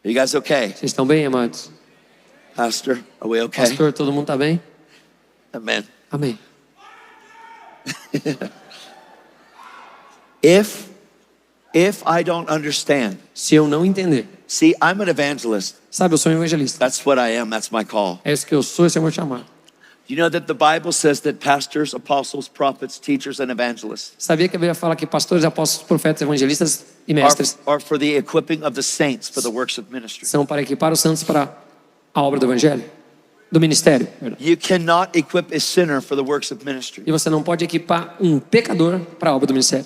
Are you guys okay? Vocês estão bem, amados? Pastor, are we okay? Pastor, todo mundo está bem? Amen. Amém. If I don't understand, Se eu não entender, see, I'm an evangelist. sabe, eu sou um evangelista. That's what I am. That's my call. É isso que eu sou, esse é o meu chamado. You know that the Bible says that pastors, apostles, prophets, teachers, and evangelists Sabia que a Bíblia fala que pastores, apóstolos, profetas, evangelistas e are, mestres are for the equipping of the saints for the works of ministry. são para equipar os santos para a obra do Evangelho, do ministério. You cannot equip a sinner for the works of ministry. E você não pode equipar um pecador para a obra do ministério.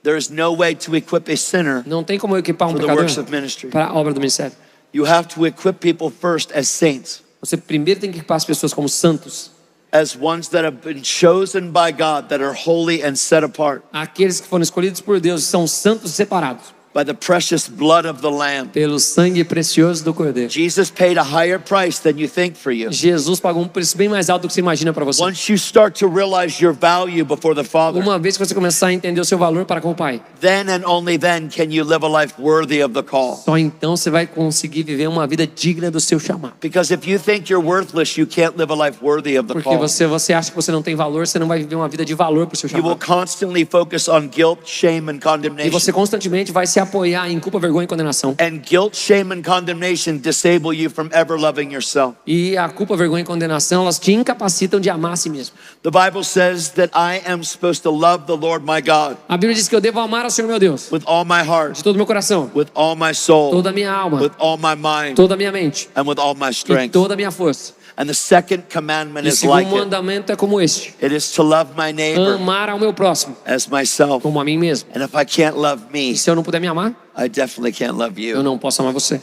There is no way to equip a sinner Não tem como eu equipar um for the pecador works of ministry. para a obra do ministério. You have to equip people first as saints, Você primeiro tem que equipar as pessoas como santos, as ones that have been chosen by God, that are holy and set apart. aqueles que foram escolhidos por Deus são santos e separados. by the precious blood of the Lamb. pelo sangue precioso do Cordeiro. Jesus paid a higher price than you think for you. Jesus pagou um preço bem mais alto do que você imagina para você. Once you start to realize your value before the Father, Uma vez que você começar a entender o seu valor para com o Pai, then and only then can you live a life worthy of the call. só então você vai conseguir viver uma vida digna do seu chamado. Because if you think you're worthless, you can't live a life worthy of the Porque call. você acha que você não tem valor, você não vai viver uma vida de valor para o seu You will chamado. constantly focus on guilt, shame, and E condemnation. você constantemente vai se apoiar em culpa, vergonha e condenação. And guilt, shame, and condemnation disable you from ever loving yourself. E a culpa, vergonha e condenação, elas te incapacitam de amar a si mesmo. The Bible says that I am supposed to love the Lord my God A Bíblia diz que eu devo amar ao Senhor meu Deus with all my heart, de todo o meu coração, with all my soul, toda a minha alma, with all my mind, toda a minha mente and with all my e strength. toda a minha força. And the second commandment E o is like segundo it. mandamento é como este: It is to love my neighbor amar ao meu próximo as myself. como a mim mesmo. And if I can't love me, E se eu não puder me amar, I definitely can't love eu you. não posso amar você.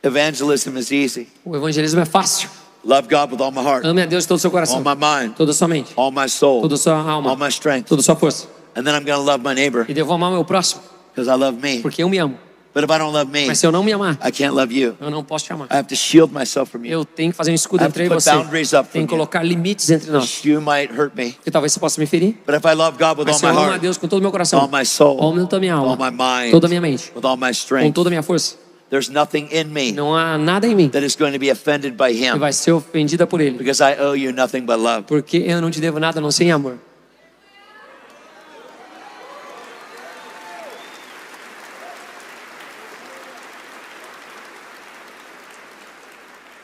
Evangelism is easy. O evangelismo é fácil. Love God with all my heart, Ame a Deus de todo o seu all coração, my mind, toda a sua mente, all my soul, toda a sua all alma, my strength. toda a sua força. And then I'm going to love my neighbor E devo amar o meu próximo, because I love me. porque eu me amo. But if I don't love me, Mas se eu não me amar, I can't love you. eu não posso te amar. I have to shield myself from you. Eu tenho que fazer um escudo I have entre to eu e put você. boundaries up Tem from que colocar limites entre nós. You might hurt me. Porque talvez você possa me ferir. But if I love God with Mas all se my eu amo a heart, Deus com todo o meu coração, all my soul, toda a minha all alma, my mind, toda a minha mente, with all my com strength, toda a minha força, there's nothing in me não há nada em mim that is going to be offended by que Him vai ser ofendida por Ele. because I owe you nothing but love. Porque eu não te devo nada a não ser em amor.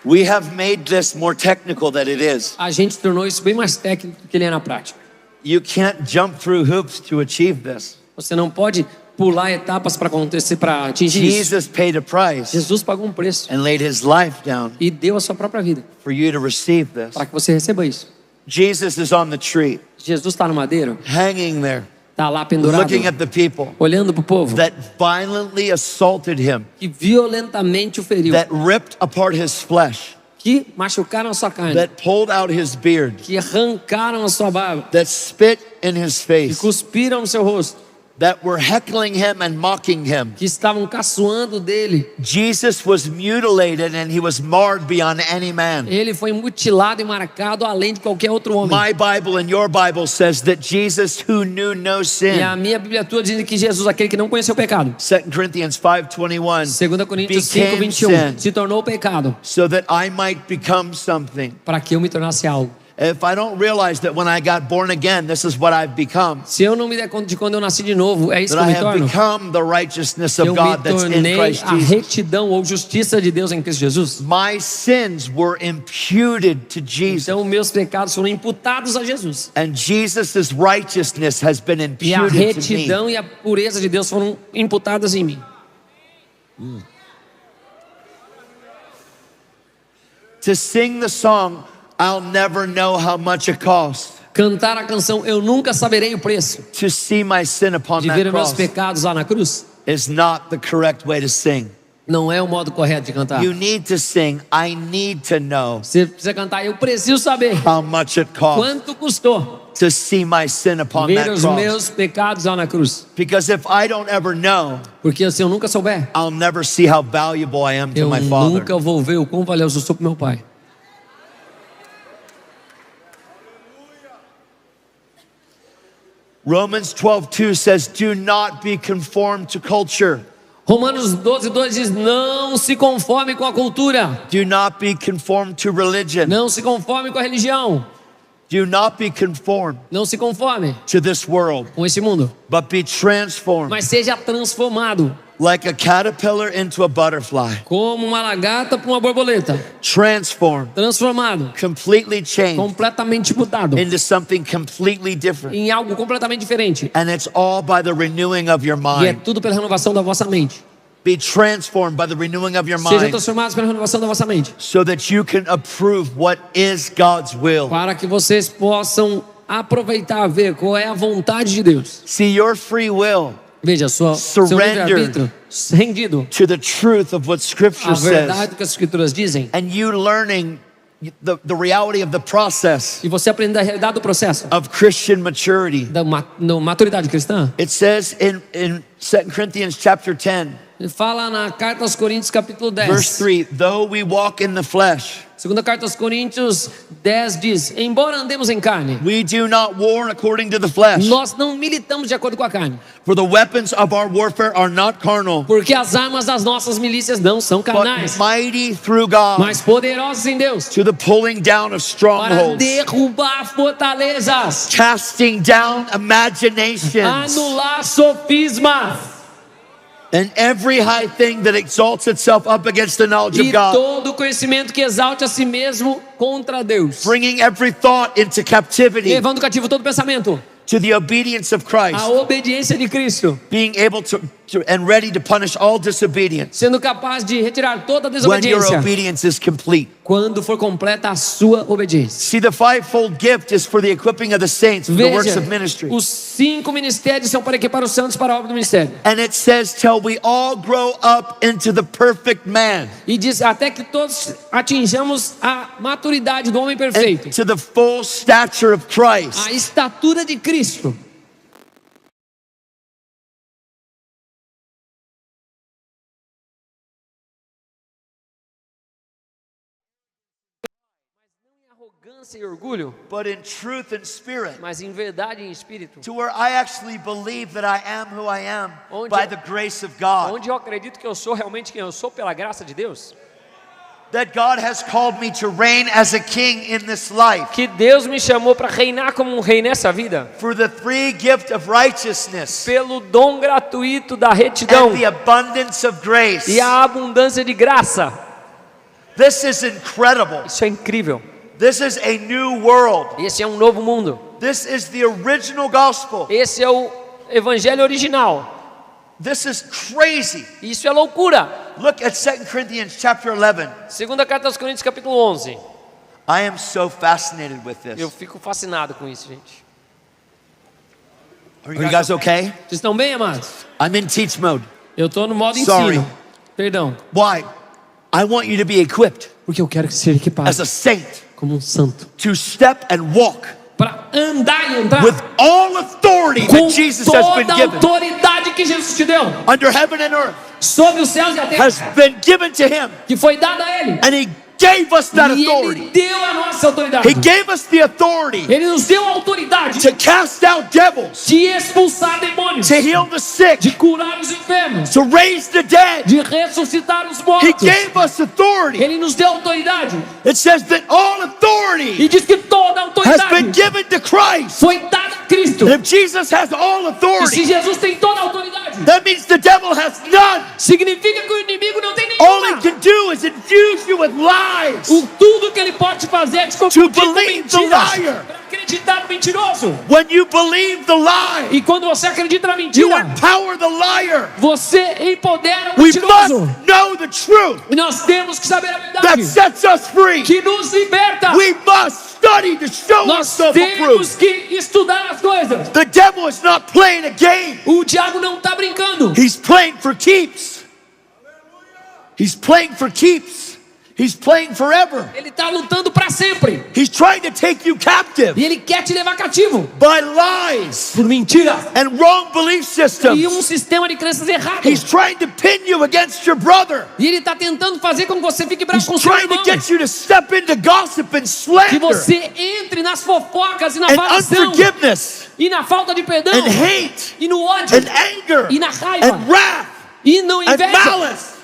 We have made this more technical than it is. A gente tornou isso bem mais técnico do que ele é na prática. You can't jump through hoops to achieve this. Você não pode pular etapas para acontecer, para atingir isso. Jesus paid a price Jesus pagou um preço and laid His life down e deu a sua própria vida for you to receive this. para que você receba isso. Jesus is on the tree, Jesus está no madeiro, hanging there, está lá pendurado, looking at the people olhando para o povo that violently assaulted Him, que violentamente o feriu, that ripped apart His flesh, que machucaram a sua carne, that pulled out His beard, que arrancaram a sua barba, that spit in His que face, cuspiram no seu rosto, that were heckling Him and mocking Him. que estavam caçoando dele. Jesus was mutilated and He was marred beyond any man. Ele foi mutilado e marcado além de qualquer outro homem. My Bible and your Bible says that Jesus, who knew no E a sin, minha Bíblia toda diz que Jesus, aquele que não conheceu o pecado, 2 Corinthians 5:21, 2 Coríntios became 5:21, sin se tornou pecado so that I might become something. para que eu me tornasse algo. If I don't realize that when I got born again, this is what I've become, Se eu não me der conta de quando eu nasci de novo, é isso that que I eu me have torno. become the righteousness of Eu God me that's in tornei Christ a Jesus. retidão ou justiça de Deus em Cristo Jesus. My sins were imputed to Jesus, Então meus pecados foram imputados a Jesus. and Jesus' righteousness has been E a imputed to me. retidão e a pureza de Deus foram imputadas em mim. To sing the song, I'll never know how much it costs Cantar a canção Eu Nunca Saberei o Preço, to see my sin upon de that ver os meus cross, pecados lá na cruz, is not the correct way to sing. não é o modo correto de cantar. You need to sing, I need to know Você precisa cantar, eu preciso saber how much it costs quanto custou to see my sin upon ver that os cross. meus pecados lá na cruz. Because if I don't ever know, Porque se eu nunca souber, I'll never see how valuable I am to eu my Father. nunca vou ver o quão valioso eu sou para meu Pai. Romans 12:2 says, do not be conformed to culture. Romanos 12:2 diz: não se conforme com a cultura, Do not be conformed to religion. não se conforme com a religião, Do not be conformed não se conforme to this world, com esse mundo, but be transformed mas seja transformado like a caterpillar into a butterfly. como uma lagarta para uma borboleta, Transformed, transformado, completely changed completamente mudado into something completely different. em algo completamente diferente. And it's all by the renewing of your E é mind. tudo pela renovação da vossa mente. Be transformed by the renewing of your Sejam mind transformados pela renovação da vossa mente, so that you can approve what is God's will. para que vocês possam aproveitar, ver qual é a vontade de Deus. See, your free will Veja, seu Surrendered livre-arbítrio rendido to the truth of what Scripture à says, verdade que as Escrituras dizem, and you learning the reality of the process E você aprender a realidade do processo of Christian maturity. da maturidade cristã. It says in 2 Corinthians chapter 10, Ele fala na carta aos Coríntios capítulo 10. verse 3, though we walk in the flesh, Segunda carta aos Coríntios 10 diz: embora andemos em carne, we do not war according to the flesh. nós não militamos de acordo com a carne, For the weapons of our warfare are not carnal, porque as armas das nossas milícias não são but carnais, mighty through God mas poderosas em Deus to the pulling down of para strongholds, derrubar fortalezas, casting down imaginations, anular sofismas and every high thing that exalts itself up against the knowledge of e God, todo conhecimento que exalte a si mesmo contra Deus, bringing every thought into captivity levando cativo todo pensamento to the obedience of Christ, à obediência de Cristo, being able to and ready to punish all disobedience sendo capaz de retirar toda a when your desobediência obedience is complete. quando for completa a sua obediência. See, the fivefold gift is for the equipping of the saints for the works Veja, of ministry. os 5 ministérios são para equipar os santos para a obra do ministério. And it says, till we all grow up into the perfect man, E diz até que todos atinjamos a maturidade do homem and perfeito, to the full stature of Christ. a estatura de Cristo. Arrogância e orgulho, But in truth and spirit, mas em verdade e em espírito, to where I actually believe that I am who I am Onde by eu- the grace of God. onde eu acredito que eu sou realmente quem eu sou pela graça de Deus. That God has called me to reign as a king in this life. Que Deus me chamou para reinar como um rei nessa vida, For the free gift of righteousness pelo dom gratuito da retidão and the abundance of grace. e a abundância de graça. This is incredible. Isso é incrível. This is a new world. Esse é um novo mundo. This is the original gospel. Esse é o evangelho original. This is crazy. Isso é loucura. Look at 2 Corinthians chapter 11. Segunda carta aos Coríntios capítulo 11. I am so fascinated with Eu this. fico fascinado com isso, gente. Are you guys okay? Vocês estão bem, amados? I'm in teach mode. Eu estou no modo Sorry. ensino. Perdão. Why? I want you to be equipped Porque eu quero que seja equipado as a saint como um santo to step and walk para andar e entrar with all authority com that Jesus has been toda a given autoridade que Jesus te deu under heaven and earth, sobre os céus e a has terra, been given to him, que foi dada a ele. and he gave us that E ele authority. deu a nossa autoridade. He gave us the authority Ele nos deu a autoridade to cast out devils, de expulsar demônios, to heal the sick, de curar os enfermos, to raise the dead. de ressuscitar os He mortos. gave us authority. Ele nos deu autoridade It says that all authority e diz que toda a has been autoridade given to Christ. foi dada a Cristo. And if Jesus has all E se authority, Jesus tem toda a autoridade, that means the devil has none. significa que o inimigo não tem All he nenhuma. can do is infuse you with lies. Tudo que ele pode te fazer é te To confundir com believe the mentiras, liar. para acreditar no mentiroso. When you believe the lie, E quando você acredita na you mentira, empower the liar. você empodera o We mentiroso. must know the truth E nós temos que saber a that verdade sets us free. que nos liberta. We must study to show Nós ourselves temos approved. que estudar as coisas. The devil is not playing a game. O diabo não está brincando. He's playing for keeps. He's playing for keeps. He's playing forever. Ele está lutando para sempre. He's trying to take you captive E ele quer te levar cativo by lies por mentira and wrong belief e systems. um sistema de crenças errado. He's trying to pin you against your brother. E ele está tentando fazer com que você fique bravo He's com seu trying to irmão. get you to step into gossip and Que slander você entre nas fofocas e na and falação unforgiveness e na falta de perdão and hate e no ódio and anger e na raiva and wrath e não and inveja malice.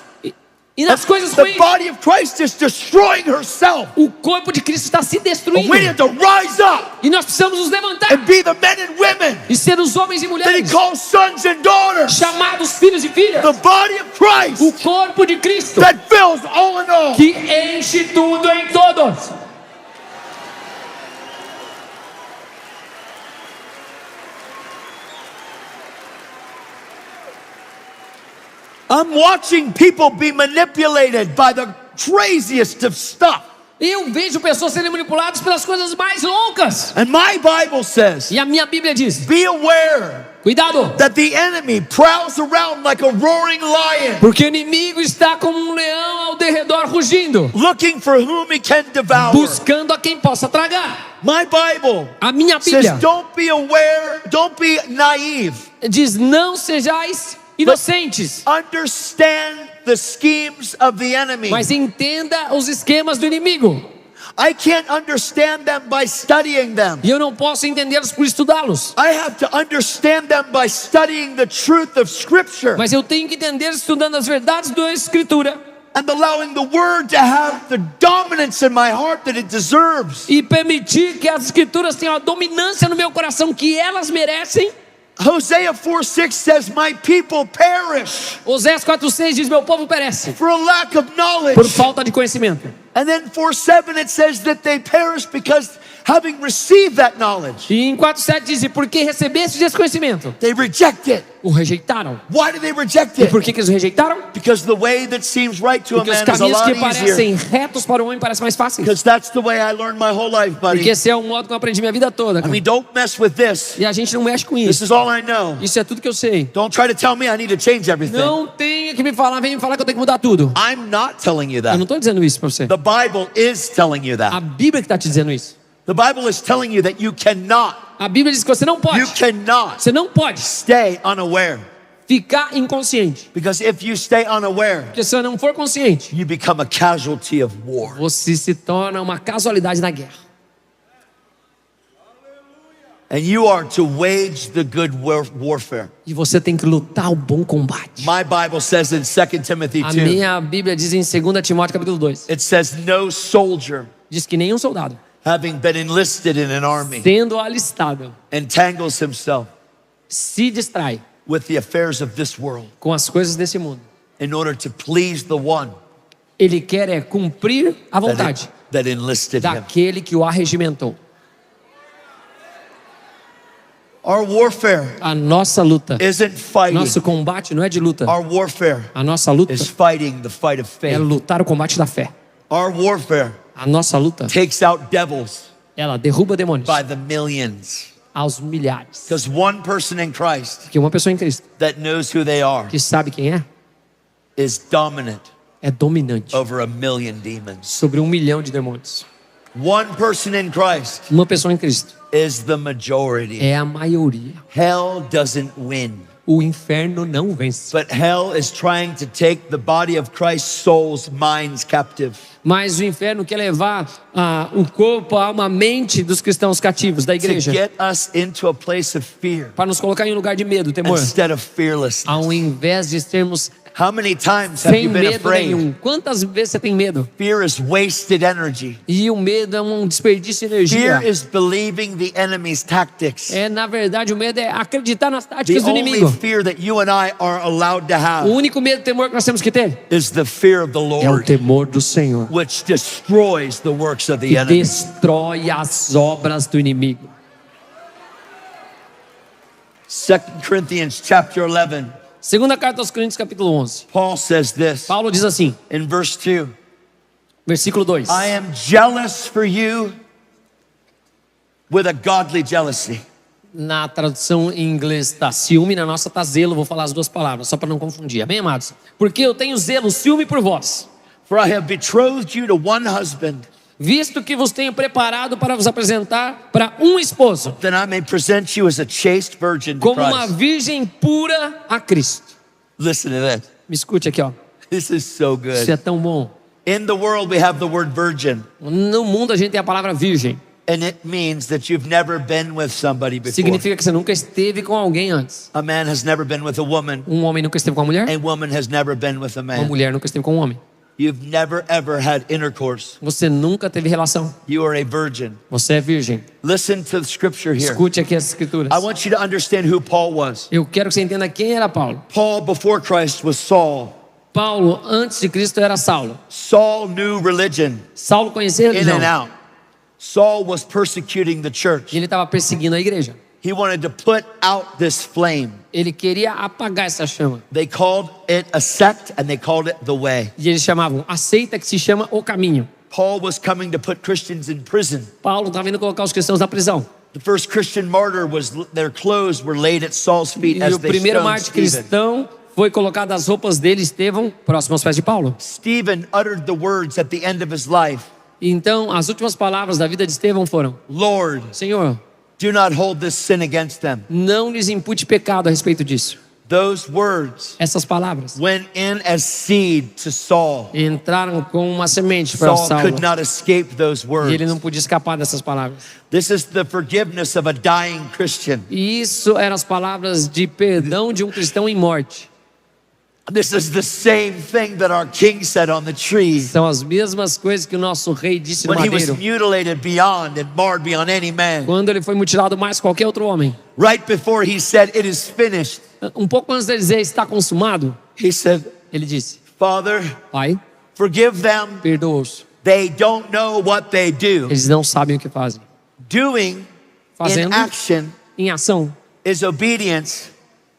e nas coisas The ruins. body of Christ is destroying herself. O corpo de Cristo está se But destruindo we need to rise up e nós precisamos nos levantar and be the men and women e ser os homens e that he mulheres calls sons and daughters. chamados filhos e filhas. The body of O Christ corpo de Cristo that fills all in all. que enche tudo em todos. I'm watching people be manipulated by the craziest of stuff. Eu vejo pessoas serem manipuladas pelas coisas mais loucas. And my Bible says, E a minha Bíblia diz: be aware Cuidado! that the enemy prowls around like a roaring lion, Porque o inimigo está como um leão ao derredor rugindo, looking for whom he can devour. buscando a quem possa tragar. My Bible A minha says, Bíblia don't be aware, don't be naive. diz: não sejais inocentes, Understand the schemes of the enemy. mas entenda os esquemas do inimigo. I can't understand them by studying them. E eu não posso entendê-los por estudá-los, I have to understand them by studying the truth of Scripture mas eu tenho que entender estudando as verdades da Escritura and allowing the Word to have the dominance in my heart that it deserves. e permitir que as Escrituras tenham a dominância no meu coração que elas merecem. Hosea 4:6 says, my people perish Oséias 4:6 diz: meu povo perece for a lack of por knowledge. falta de conhecimento. And then 4:7 it says that they perish because having received that knowledge, E em 4:7 diz: e porque recebeste esse conhecimento, they reject it. o rejeitaram. Why do they reject E it? por que eles o rejeitaram? Because the way that seems right to a Porque os man is a caminhos lot que parecem easier. retos para o homem parecem mais fáceis. Because that's the way I learned my whole life, buddy. Porque esse é o modo que eu aprendi minha vida toda. I cara. mean, don't mess with this. E a gente não mexe com This isso. is all I know. Isso é tudo que eu sei. Don't try to tell me I need to change everything. Não tenha que me falar, vem me falar que eu tenho que mudar tudo. I'm not telling you Eu that. não estou dizendo isso para você. The Bible is telling you A that. Bíblia que está te dizendo isso. The Bible is telling you that you cannot, A Bíblia diz que você não pode. Você não pode stay unaware. ficar inconsciente. Because if you stay unaware, Porque se você não for consciente, you become a casualty of war. você se torna uma casualidade na guerra. And you are to wage the good warfare. E você tem que lutar o bom combate. My Bible says in 2 Timothy A 2, minha Bíblia diz em 2 Timóteo capítulo 2. it says, no soldier Diz que nenhum soldado, having been enlisted in an army sendo alistado, entangles himself se distrai with the affairs of this world com as coisas desse mundo. in order to please the one Ele quer cumprir a vontade that enlisted him. daquele que o arregimentou. Our warfare A nossa luta, isn't fighting. nosso combate não é de luta. Our warfare A nossa luta is fighting the fight of é faith. lutar o combate da fé. Our warfare A nossa luta, takes out devils ela derruba demônios by the millions. aos milhares. Because one person in Christ Porque uma pessoa em Cristo that knows who they are que sabe quem is dominant é dominante over a million demons. sobre 1 milhão de demônios. One person in Christ Uma pessoa em Cristo is the majority. é a maioria. Hell doesn't win. O inferno não vence. But hell is trying to take the body of Christ's souls, minds captive. Mas o inferno quer levar o corpo, a alma, a mente dos cristãos cativos da To igreja get us into a place of fear para nos colocar em um lugar de medo, temor, instead of fearlessness. ao invés de sermos How many times have sem you been medo afraid? nenhum. Quantas vezes você tem medo? Fear is wasted energy. E o medo é um desperdício de energia. Fear is believing the enemy's tactics. Na verdade, o medo é acreditar nas The táticas do only inimigo. fear that you and I are allowed to O have único medo e temor que nós temos que ter is the fear of the é o Lord, temor do Senhor, which destroys the works of the que enemy. destrói as obras do inimigo. 2 Corinthians chapter 11, Segunda carta aos Coríntios, capítulo 11. Paul says this Paulo diz assim, in verse 2. versículo 2. I am jealous for you with a godly jealousy. Na tradução em inglês está ciúme, na nossa está zelo. Vou falar as duas palavras, só para não confundir. Amém, amados? Porque eu tenho zelo, ciúme por vós, For I have betrothed you to one husband, visto que vos tenho preparado para vos apresentar para um esposo, that I may present you as a chaste virgin to como uma Christ. virgem pura a Cristo. Listen to this. Me escute aqui, ó. This is so Isso é good. tão bom. In the world, we have the word virgin, No mundo a gente tem a palavra virgem. and it means that you've never been with somebody before. Significa que você nunca esteve com alguém antes. A man has never been with a woman. Um homem nunca esteve com uma mulher. A woman has never been with a Uma man. mulher nunca esteve com um homem. You've never ever had intercourse. Você nunca teve relação. You are a virgin. Você é virgem. Listen to the scripture here. Escute aqui as escrituras. I want you to understand who Paul was. Eu quero que você entenda quem era Paulo. Paul, before Christ, was Saul. Paulo, antes de Cristo, era Saulo. Saul knew religion Saulo conhecia a in religião. and out. Saul was persecuting the E church. ele estava perseguindo a igreja. He wanted to put out this flame. Ele queria apagar essa chama. They called it a sect and they called it the way. E eles chamavam a seita, que se chama o caminho. Paul was coming to put Christians in prison. Paulo estava indo colocar os cristãos na prisão. The first Christian martyr their clothes were laid at Saul's feet E as o they primeiro stoned mártir Stephen. cristão foi colocado as roupas dele, Estevão, próximo aos pés de Paulo. Stephen uttered the words at the end of his life, Então, as últimas palavras da vida de Estevão foram: Lord, Senhor, do not hold this sin against them. não lhes impute pecado a respeito disso. Those words Essas palavras went in as seed to Saul. entraram com uma semente para Saul Saulo. could not escape those E ele words. não podia escapar dessas palavras. This is the forgiveness of a dying Christian. E isso eram as palavras de perdão de um cristão em morte. This is the same thing that our king said on the tree São as mesmas coisas que o nosso rei disse no when he was madeiro, mutilated beyond and marred beyond any man. quando ele foi mutilado mais que qualquer outro homem. Right before he said, "It is finished," Um pouco antes de dizer está consumado, he said, ele disse: Father, Pai, forgive them. perdoa-os. They don't know what they do. Eles não sabem o que fazem. Doing in Fazendo action em ação is obedience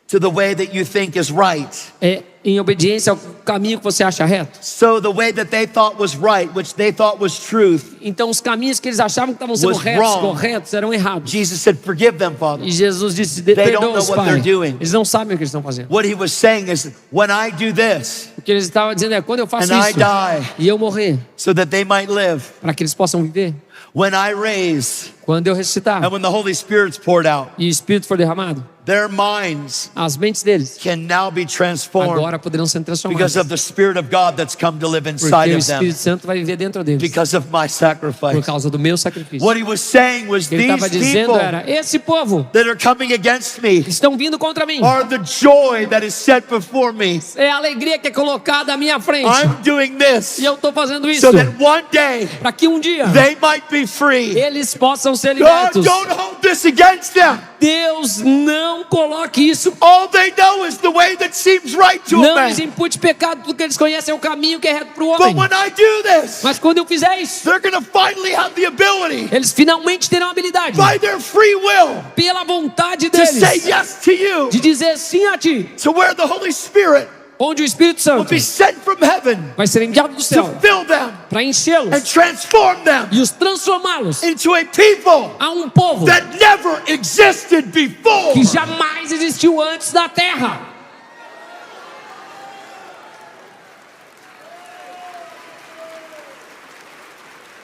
to the way that you think is right. é em obediência ao caminho que você acha reto. So the way that they thought was right, which they thought was truth, Então os caminhos que eles achavam que estavam sendo Was retos, wrong. corretos, eram errados. Jesus said, forgive them, Father. E Jesus disse: don't perdoa-os, know what Pai. they're doing. Eles não sabem o que eles estão fazendo. What he was saying is, when I do this, O que eles estavam dizendo é: quando eu faço and I isso die, e eu morrer, so that they might live, para que eles possam viver, when I raise, quando eu ressuscitar and when the Holy Spirit's poured out, e o Espírito for derramado, their minds as mentes deles can now be transformed agora poderão ser transformadas. because of the Spirit of God that's come to live inside Porque o of them, Espírito Santo vai viver dentro deles because of my por sacrifice. causa do meu sacrifício. What he was saying was, O que ele estava these dizendo people era: esse povo that are coming against me estão vindo contra mim. are the joy that is set before me. É a alegria que é colocada à minha frente. I'm doing this E eu estou fazendo isso so that one day para que um dia they might be free. eles possam ser God, libertos. don't hold this against them. Deus não coloque isso. All they know is the way that seems right to a Não lhes man. impute pecado, porque eles conhecem o caminho que é reto para o But homem. when I do this, Mas quando eu fizer isso, they're going to finally have the ability, eles finalmente terão a habilidade, by their free will, pela vontade to say deles, yes to you, de dizer sim a ti, to where the Holy Spirit onde o Espírito will Santo be sent from heaven vai ser enviado do to céu fill them para and enchê-los transform them e os transformá-los into a people a um povo that never existed before. que jamais existiu antes da terra.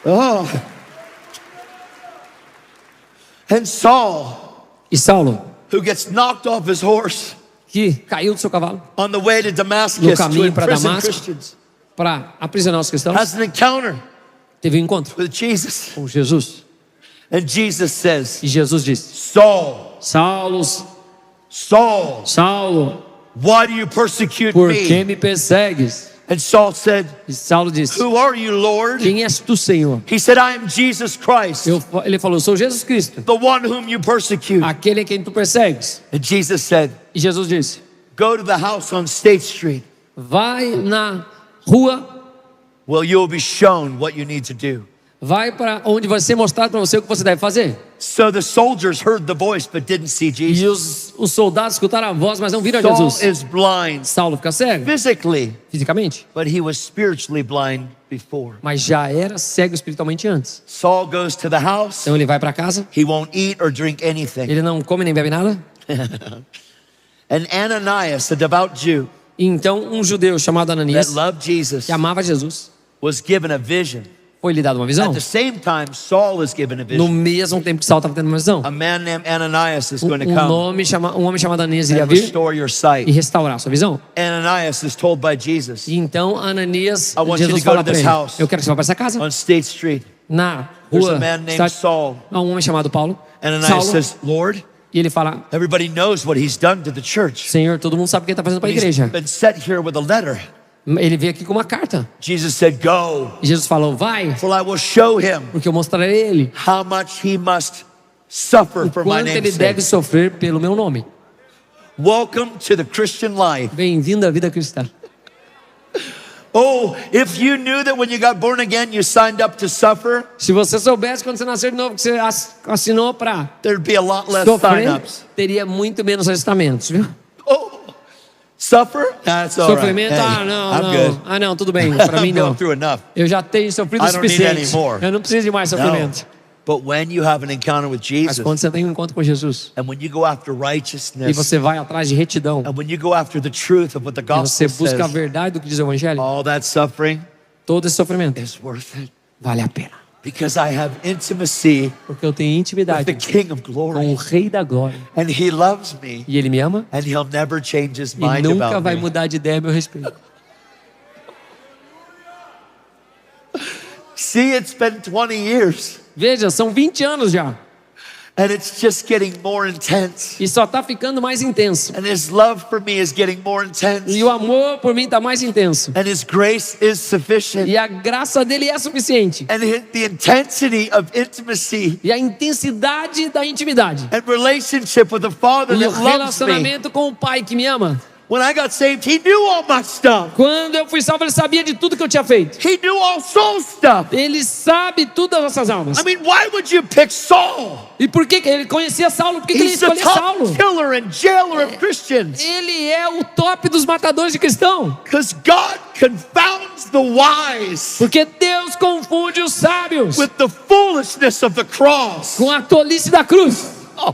Oh. And Saul, E Saulo, who gets knocked off his horse que caiu do seu cavalo on the way to no Damascus to caminho para imprison Damasco Christians, para aprisionar os cristãos, has an encounter teve um encontro with Jesus. com Jesus. And Jesus says, E Jesus disse: Saul, Saulo, Saul, Saulo, why do you persecute por que me? me persegues? And Saul said, E Saulo disse: who are you, Lord? quem és tu, Senhor? He said, I am Jesus Christ, Ele falou: sou Jesus Cristo, the one whom you persecute. aquele a quem tu persegues. And Jesus said, E Jesus disse: go to the house on State Street. vai na rua, Well, you will be shown what you need to do. vai para onde vai ser mostrado para você o que você deve fazer. So the soldiers heard the voice but didn't see Jesus. E os soldados escutaram a voz, mas não viram Saul Jesus. is blind Saulo fica cego, physically, fisicamente, but he was spiritually blind before. mas já era cego espiritualmente antes. Saul goes to the house. Então ele vai para casa, He won't eat or drink anything. ele não come nem bebe nada. And Ananias, a devout Jew E então um judeu chamado that Ananias, loved Jesus, que amava Jesus, was given a vision. foi lhe dado uma visão. At the same time, Saul is given a No vision. mesmo tempo que Saulo estava tendo uma visão, A man named Ananias is um going to come homem chamado Ananias iria and vir restore your e sight. restaurar a sua visão. Ananias is told by Jesus E então Ananias, I want you Jesus to go fala to para this ele: house. eu quero que você vá para essa casa, on State Street. na There's rua, a man named está Saul. há um homem chamado Paulo, Ananias Saulo, says, Lord, e ele fala: everybody knows what he's done to the church. Senhor, todo mundo sabe o que ele está fazendo para a He's igreja. been set here with a letter. Ele veio aqui com uma carta. Jesus said, go, E Jesus falou: vai, for I will show him porque eu mostrarei a ele how much he must suffer o for my quanto ele name's deve sake. sofrer pelo meu nome. Welcome to the Christian life. Bem-vindo à vida cristã. Oh, if you knew that when you got born again, you signed up to suffer, Se você soubesse quando você nasceu de novo que você assinou para there'd be a lot less sofrer, sign-ups. teria muito menos ajustamentos, viu? Oh, suffer? That's all right. Sofrimento, Hey, ah, não, I'm não. good. Ah, não, tudo bem, para mim I'm going não. through enough. Eu já tenho sofrido o I don't need suficiente. any more. Eu não preciso de mais sofrimento. But when you have an encounter with Mas Jesus, quando você tem um encontro com Jesus and when you go after e righteousness, você vai atrás de retidão, and when you go after the truth of what the e você gospel busca a says, verdade do que diz o Evangelho, all that suffering todo esse sofrimento is worth it. vale a pena. Because I have intimacy Porque eu tenho with intimidade the King of com o Glory. Rei da Glória. And He loves me. E Ele me ama And He'll never change His e mind nunca about vai me. mudar de ideia a meu respeito. See, it's been 20 years. Veja, são 20 anos já. And it's just getting more intense. E só tá ficando mais intenso. And His love for me is getting more intense. E o amor por mim tá mais intenso. And His grace is sufficient. E a graça dele é suficiente. And the intensity of intimacy E a intensidade da intimidade. and relationship with the Father E o that loves me. relacionamento com o Pai que me ama. When I got saved, He knew all my stuff. Quando eu fui salvo, ele sabia de tudo que eu tinha feito. He knew all Saul's stuff. Ele sabe tudo das nossas almas. I mean, why would you pick Saul? E por que ele conhecia Saulo? Por que ele He's the escolheu top Saulo? killer and jailer of Christians. Ele é o top dos matadores de cristão. Because God confounds the wise Porque Deus confunde os sábios with the foolishness of the cross. com a tolice da cruz. Oh,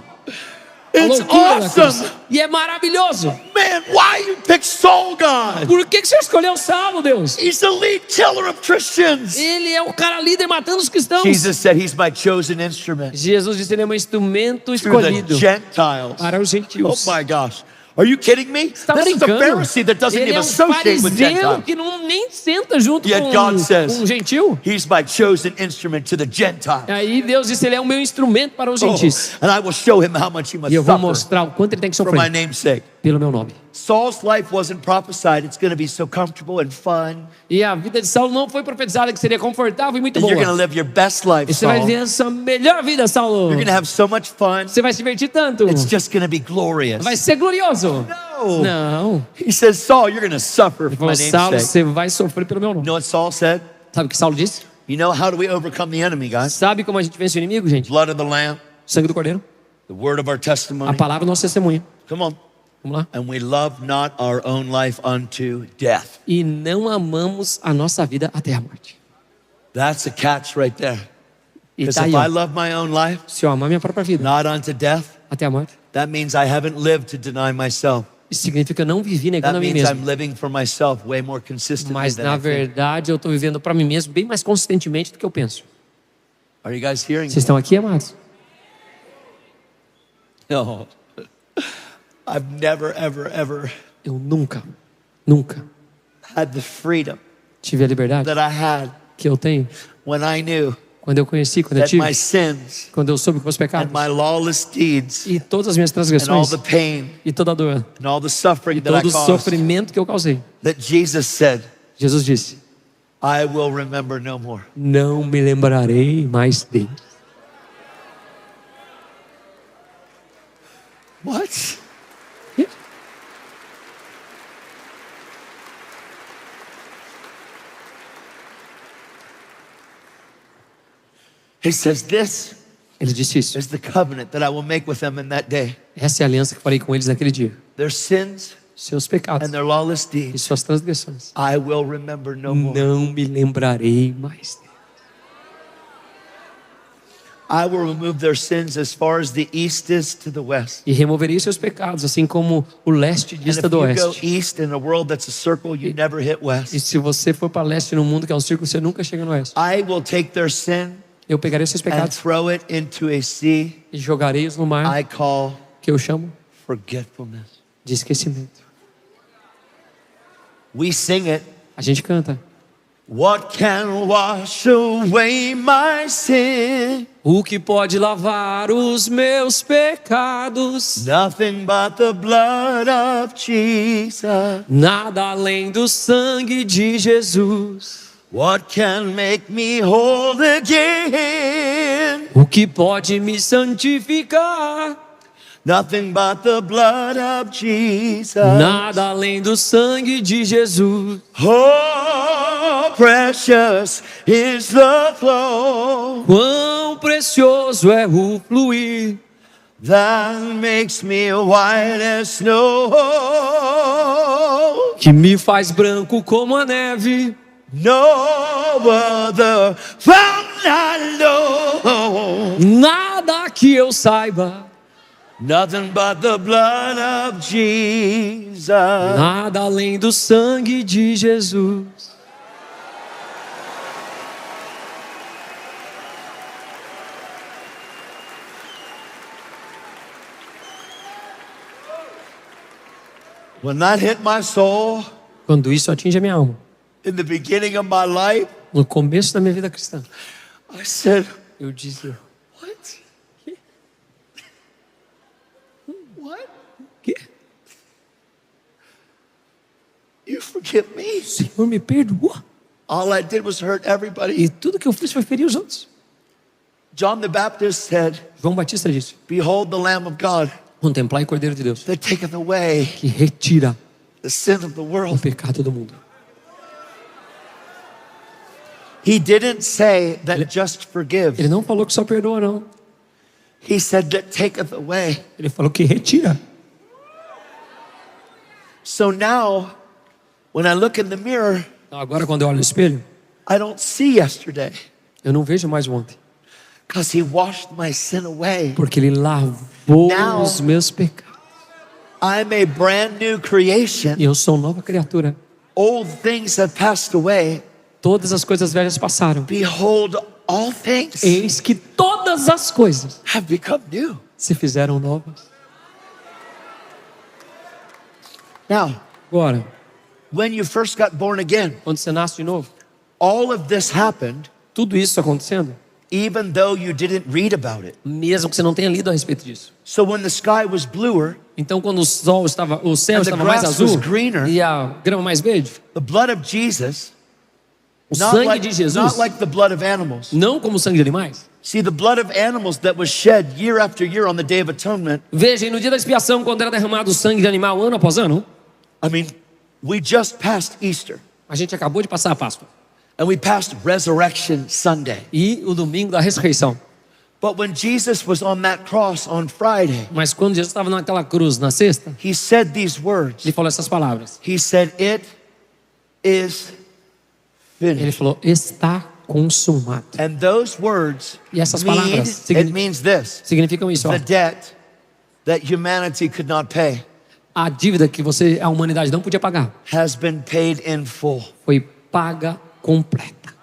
A it's loucura da cruz. awesome. E é maravilhoso. Man, why you pick Saul, God? Por que você escolheu Saulo, Deus? He's the lead killer of Christians. Ele é o cara líder matando os cristãos. Jesus said he's my chosen instrument Jesus disse que ele é um instrumento to the escolhido Gentiles. para os Oh gentios. my gosh. Are you kidding me? Você tá This is a brincando? Pharisee that doesn't Ele even é um associate with fariseu Gentiles. que nem senta junto Yet com God says, um gentil. He's my chosen instrument to the Gentiles. Aí Deus disse, ele é o meu instrumento para os Oh, gentis. and I will show him how much he must E eu vou suffer mostrar o quanto ele tem que for my sofrer name's sake. pelo meu nome. Saul's life wasn't prophesied. It's going to be so comfortable and fun. E a vida de Saulo não foi profetizada que seria confortável e muito And you're going to boa. live your best life, E você vai Saul. viver a sua melhor vida, Saulo. You're going to have so much fun. Você vai se divertir tanto. It's just going to be glorious. Vai ser glorioso. No. Não. He says, Saul, you're going to suffer Ele for my falou, name's Saulo, sake. você vai sofrer pelo meu You nome. know what Saul said? Sabe o que Saulo disse? You know, how do we overcome the enemy, guys? Sabe como a gente vence o inimigo, gente? Blood of the Lamb, Sangue do Cordeiro. the word of our A testimony. palavra do nosso testemunho. Come on. Vamos lá. And we love not our own life unto death. E não amamos a nossa vida até a morte. That's a catch right there. E Because tá aí, if I ó. love my own life, Se eu amar minha própria vida not unto death, até a morte, that means I haven't lived to deny myself. isso significa que eu não vivi negando That a mim means mesmo. I'm living for myself way more consistently Mas than na I think. verdade eu estou vivendo para mim mesmo bem mais consistentemente do que eu penso. Are you guys hearing Vocês estão aqui, amados? me? No. I've never, ever, ever Eu nunca had the freedom tive a liberdade that I had que eu tenho when I knew quando eu conheci, quando eu that tive, my sins quando eu soube que meus pecados and my lawless deeds e todas as minhas and all transgressões the pain e toda a dor and all the suffering e that I todo o caused, sofrimento que eu causei. that Jesus said, Jesus disse, I will remember no more. não me lembrarei mais deles. What? He says, this Ele disse isso. is the covenant that I will make with them in that day. Essa é a aliança que farei com eles naquele dia. Their sins Seus pecados and their lawless e deeds, suas transgressões. I will remember no more. Não me lembrarei mais deles. I will remove their sins as far as the east is to the west. E removerei seus pecados, assim como o leste And dista if do you go oeste. east in a world that's a circle, you never hit E west. se você for para leste no mundo, que é um círculo, você nunca chega no oeste. I will take their sin Eu pegarei seus and pecados throw it into a sea e jogarei-os no mar, I call que eu chamo forgetfulness. de esquecimento. We sing it. A gente canta. What can wash away my sin? O que pode lavar os meus pecados? Nothing but the blood of Jesus. Nada além do sangue de Jesus. What can make me whole again? O que pode me santificar? Nothing but the blood of Jesus. Nada além do sangue de Jesus. Oh, precious is the flow Quão precioso é o fluir that makes me white as snow. que me faz branco como a neve. No other fountain I know. Nada que eu saiba, nothing but the blood of Jesus. nada além do sangue de Jesus. When that hit my soul Quando isso atinge a minha alma, in the beginning of my life, no começo da minha vida cristã, I said, eu disse: what? What? que? You forgive me? Senhor, me perdoa. All I did was hurt everybody. E tudo que eu fiz foi ferir os outros. John the Baptist said, João Batista disse: behold the Lamb of God contemplai o Cordeiro de Deus, that taketh away que retira the sin of the o world. pecado do mundo. He didn't say that just forgive. Ele não falou que só perdoa, não. He said that taketh away. Ele falou que retira. So now, when I look in the mirror, Então, agora, quando eu olho no espelho, I don't see yesterday eu não vejo mais o ontem, because he washed my sin away. porque Ele lavou Now- os meus pecados. I'm a brand new creation. E eu sou nova criatura. Old things have passed away. Todas as coisas velhas passaram. Behold, all things Eis que todas as coisas have become new. se fizeram novas. Now, Agora, when you first got born again, quando você nasce de novo, all of this happened tudo isso acontecendo, even though you didn't read about it. mesmo que você não tenha lido a respeito disso. So when the sky was bluer, Então, quando o céu And the estava mais grass azul was greener, e a grama mais verde, the blood of Jesus, o sangue de not Jesus, like the blood of animals. não como o sangue de animais. See, the blood of animals that was shed year after year on the Day of Atonement, Veja, e no dia da expiação, quando era derramado o sangue de animal ano após ano, I mean, we just passed Easter a gente acabou de passar a Páscoa and we passed Resurrection Sunday. e o domingo da ressurreição. But when Jesus was on that cross on Friday, Mas quando Jesus estava naquela cruz na sexta, he said these words. ele falou essas palavras. He said, "It is Ele finished." falou: está consumado. And those words E essas mean, palavras it means this: significam isso, ó. the debt that humanity could not pay A dívida que a humanidade não podia pagar, has been paid in full. foi paga completa.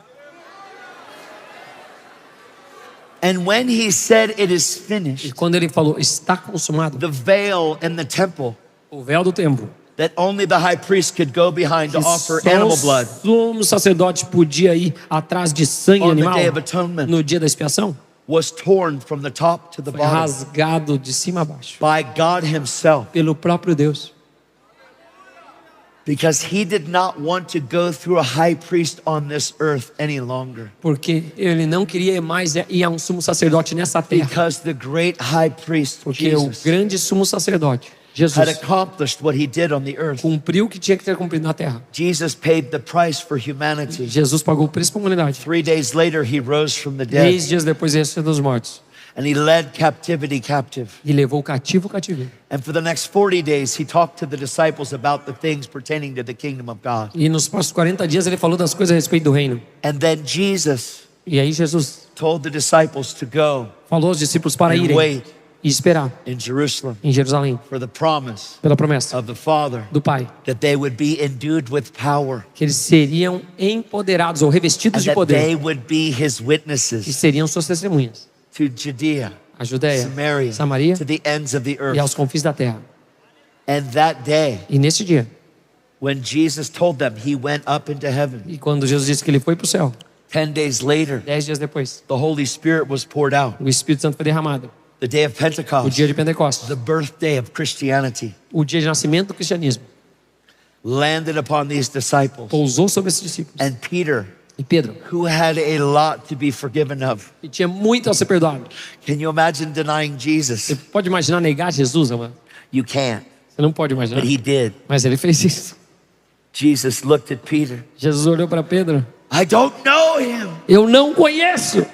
And when he said it is E finished, quando ele falou está consumado, the veil in the temple o véu do templo, that only the high priest could go behind to que offer só animal o blood sumo sacerdote podia ir atrás de sangue on the animal Day of Atonement no dia da expiação, was torn from the top to the foi bottom rasgado de cima a baixo by God himself, pelo próprio Deus, because he did not want to go through a high priest on this earth any longer, porque ele não queria mais ir a um sumo sacerdote nessa terra, because the great high priest porque o Jesus grande sumo sacerdote, had Jesus, accomplished what he did on the earth. cumpriu o que tinha que ter cumprido na terra. Jesus paid the price for humanity. Jesus pagou o preço para a humanidade. 3 days later, he rose from the dead 3 dias depois ele ressuscitou dos mortos and he led captivity captive. e levou o cativo cativeiro. And for the next 40 days, he talked to the disciples about the things pertaining to the kingdom of God. E nos próximos 40 dias ele falou das coisas a respeito do reino. And then Jesus E aí Jesus told the disciples to go falou aos discípulos para and irem wait e esperar in Jerusalem em Jerusalém for the promise pela promessa of the Father do Pai, that they would be endued with power que eles seriam empoderados ou revestidos and de that they poder would be his e witnesses seriam suas testemunhas to Judea, a Judéia, Samaria, Samaria to the ends of the e earth. aos confins da terra. And that day, E nesse dia, when Jesus told them, he went up into heaven. e quando Jesus disse que ele foi para o céu, 10 days later, 10 dias depois, the Holy Spirit was poured out. o Espírito Santo foi derramado. The day of O Pentecost, dia de Pentecostes, the birthday of Christianity, o dia de nascimento do cristianismo, landed upon these disciples. pousou sobre esses discípulos. And Peter, E Pedro, who had a lot to be forgiven of. que tinha muito a ser perdoado. Can you imagine denying Jesus? Você pode imaginar negar Jesus, amado? You can't, Você não pode imaginar. but he did. Mas ele fez isso. Jesus looked at Peter. Jesus olhou para Pedro. I don't know him. Eu não conheço.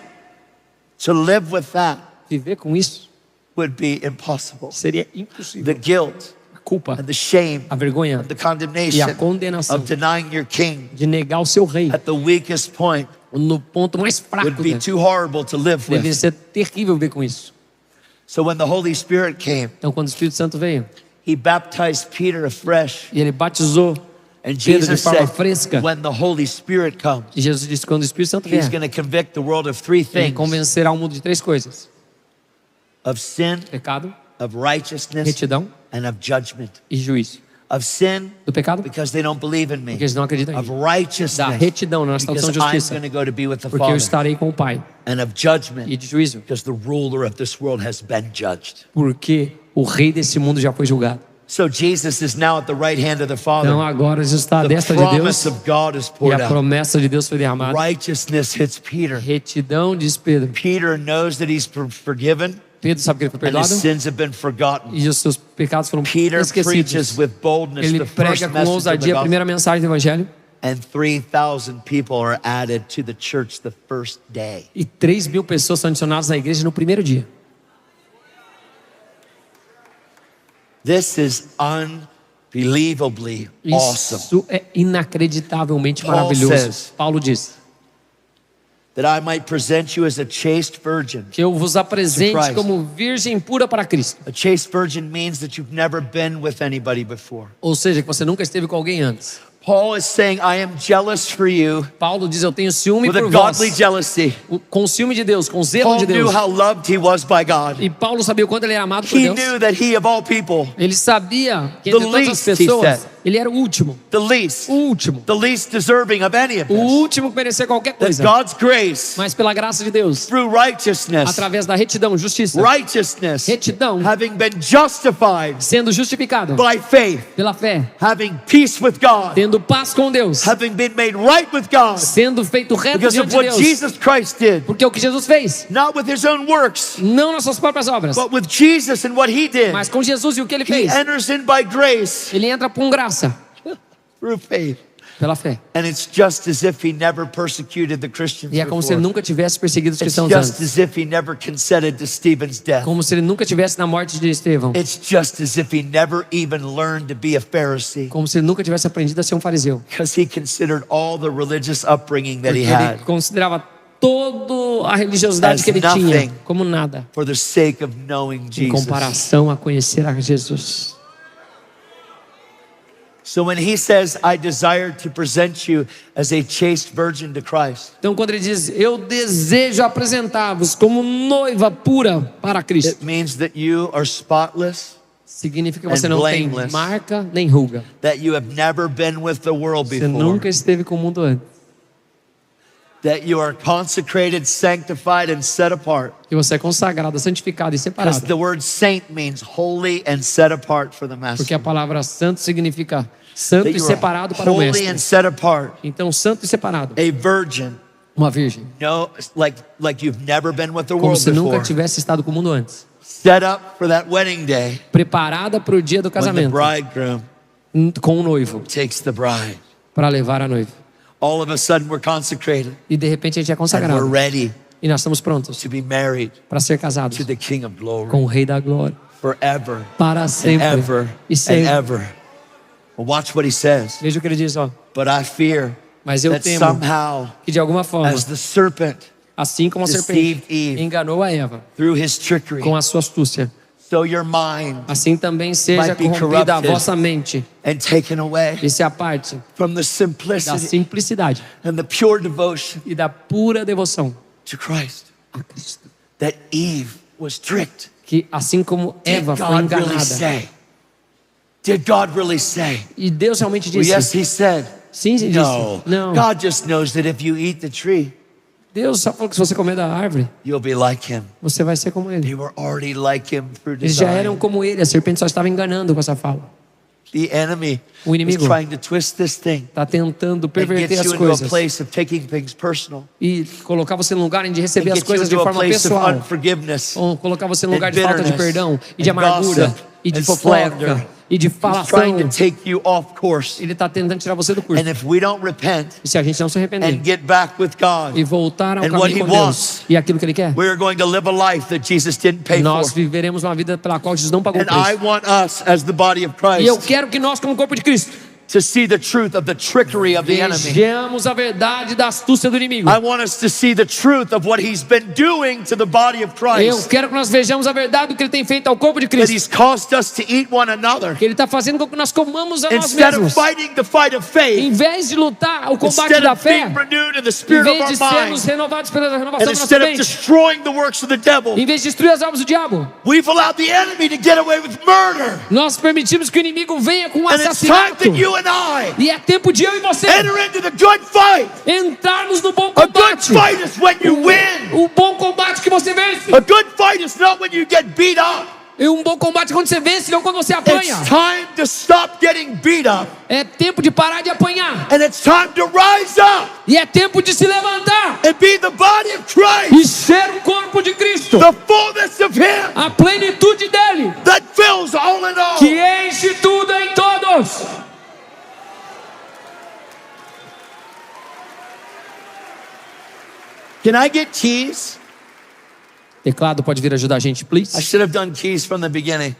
To live with that Viver com isso would be impossible. seria impossível. The guilt, A culpa, and the shame, a vergonha and the e condemnation a condenação of denying your king de negar o seu rei at the weakest point no ponto mais fraco would be dele. too horrible to live Deve with. ser terrível ver com isso. So when the Holy Spirit came, Então, quando o Espírito Santo veio he baptized Peter afresh. e ele batizou And Pedro de Jesus forma said, fresca, when the Holy Spirit comes, e Jesus disse que quando o Espírito Santo he's vier, going to convict the world of three ele things: convencerá o mundo de 3 coisas: of sin, pecado, of righteousness, retidão and of judgment. e juízo. Of sin, Do pecado, because they don't believe in me. porque eles não acreditam em Of mim. righteousness, Da retidão, na nossa tradução because de I'm justiça, going to go to be with the porque eu Father. estarei com o Pai. And of judgment, E de juízo, because the ruler of this world has been judged. porque o rei desse mundo já foi julgado. So Jesus is now at the right hand of the Father. Então agora Jesus está à The destra de Deus promise of God is e poured a out. promessa de Deus foi derramada. Righteousness hits Peter. Retidão, diz Pedro. Peter knows that he's forgiven Pedro sabe que ele foi and his perdoado sins have been forgotten. e os seus pecados foram Peter preaches esquecidos. with boldness Ele the first prega com message of the ousadia a gospel, primeira mensagem do Evangelho and 3,000 people are added to the church the first day. e 3.000 pessoas são adicionadas na igreja no primeiro dia. This is unbelievably awesome. Isso é inacreditavelmente Paul maravilhoso. says- Paulo diz That I might present you as a chaste virgin. que eu vos apresente Christ. como virgem pura para Cristo. A chaste virgin means that you've never been with anybody before. Ou seja, que você nunca esteve com alguém antes. Paul is saying, I am jealous for you Paulo diz, eu tenho ciúme with a por vós. godly jealousy. Com o ciúme de Deus, com o zelo Paul de knew Deus. how loved he was by God. E Paulo sabia o quanto ele era amado por He Deus. knew that he, of all people, Ele sabia que The entre todas as least, he pessoas, said. ele era o último. the least, O último. the least deserving of any of O this, último que merecia qualquer that coisa. God's grace, Mas pela graça de Deus, through righteousness, através da retidão, justiça, righteousness, retidão, having been justified sendo justificado by faith, pela fé, having peace with God, tendo paz com Deus, having been made right with God, sendo feito reto because of diante de what Deus. Jesus Christ did, Porque o que Jesus fez, not with his own works, não nas suas próprias obras, but with Jesus and what he did. mas com Jesus e o que ele He fez. enters in by grace Ele entra com graça, through faith. pela fé. And it's just as if he never persecuted the Christians E é como se ele before. nunca tivesse perseguido os It's cristãos just antes. as if he never consented to Stephen's death. Como se ele nunca tivesse na morte de Estevão. It's just as if he never even learned to be a Pharisee, Como se ele nunca tivesse aprendido a ser um fariseu. because he considered all the religious upbringing that Porque he ele had considerava toda a religiosidade As que ele nothing. tinha como nada, for the sake of knowing em Jesus. comparação a conhecer a Jesus. So when he says, I desire to present you as a chaste virgin to Christ, Então quando ele diz, eu desejo apresentar-vos como noiva pura para Cristo, it means that you are spotless, significa que você and não tem blameless. marca nem ruga. that you have never been with the world Você before, nunca esteve com o mundo antes. that you are consecrated, sanctified, and set apart. Que você é consagrado, santificado e Because separado. the word saint means holy and set apart for the Porque a master. palavra santo significa santo That e you separado are para o holy mestre. and set apart. Então santo e separado. A virgin, Uma virgem. no, like you've never been with the Como world se nunca before. tivesse estado com o mundo antes. Set up for that wedding day Preparada para o dia do when the casamento. bridegroom Com o noivo. takes the bride. Para levar a noiva. All of a sudden we're consecrated E de repente a gente é and we're consagrado. ready E nós estamos prontos to be married para ser casados to the King of Glory com o Rei da Glória. forever Para and sempre. ever E and sempre. ever. Well, watch what he says. Veja o que ele diz, ó. But I fear Mas eu that temo somehow, que de alguma forma, as the serpent assim como a deceived serpente Eve enganou a Eva through his trickery, com a sua astúcia, so your mind assim também seja might be corrompida a corrupted vossa mente. and taken away Isso é a parte from the da simplicity simplicidade and the pure devotion e da pura devoção to Christ. a Cristo. That Eve was tricked. Que assim como Did Eva foi God really enganada, say? Did God really say? e Deus realmente Well, disse, yes, he said. sim, ele No. disse, não, God just knows that if you eat the tree, Deus só falou que se você comer da árvore, you'll be like him. você vai ser como ele. They were already like him through Eles já eram design. como ele, a serpente só estava enganando com essa fala. The enemy O is inimigo trying to twist this thing está tentando and perverter get as you into a coisas place of taking things personal. e colocar você no lugar de receber And as get you coisas de into a forma place of pessoal. unforgiveness Ou colocar você no and lugar de falta de bitterness perdão e de and amargura gossip e de and fofoca slander e de He's falação. trying to take you off course. Ele está tentando tirar você do curso. And if we don't repent E se a gente não se arrepender and get back with God, e voltar ao and what caminho he com Deus wants, e aquilo que Ele quer, we're going to live a life that Jesus didn't pay for. nós viveremos uma vida pela qual Jesus não pagou o And I preço. want us, as the body of E eu Christ, quero que nós, como corpo de Cristo, to see the truth of the trickery of the enemy. vejamos a verdade da astúcia do inimigo. I want us to see the truth of what he's been doing to the body of Eu Christ. quero que nós vejamos a verdade do que Ele tem feito ao corpo de That Cristo. he's caused us to eat one another. Que Ele está fazendo com que nós comamos a nós Instead of mesmos. fighting the fight of faith, Em vez de lutar o combate instead da of fé, being renewed in the em spirit of vez de our sermos mind, renovados pela renovação and do nosso instead of mente, destroying the works of the devil, em vez de destruir as obras do diabo, we've allowed the enemy to get away with murder. nós permitimos que o inimigo venha com um And it's time assassinato. that you and I E é tempo de eu e você enter into the good fight. entrarmos no bom A good combate. fight is when you win. O bom combate que você vence. A good fight is not when you get beat up. E um bom combate é quando você vence, não quando você It's apanha. time to stop getting beat up. É tempo de parar de apanhar. And it's time to rise up E é tempo de se levantar and be the body of Christ. e ser o corpo de Cristo. The fullness of Him A plenitude dele, that fills all in all. que enche tudo em todos. Can I get keys? Teclado pode vir ajudar a gente, I please? should have done keys from the beginning.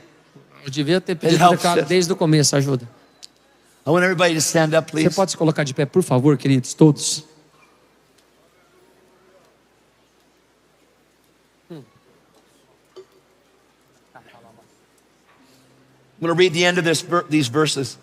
Eu devia ter It pedido helps teclado us. desde o começo, ajuda. I want everybody to stand up, Você please. pode se colocar de pé, por favor, queridos, todos. I'm going to read the end of these verses.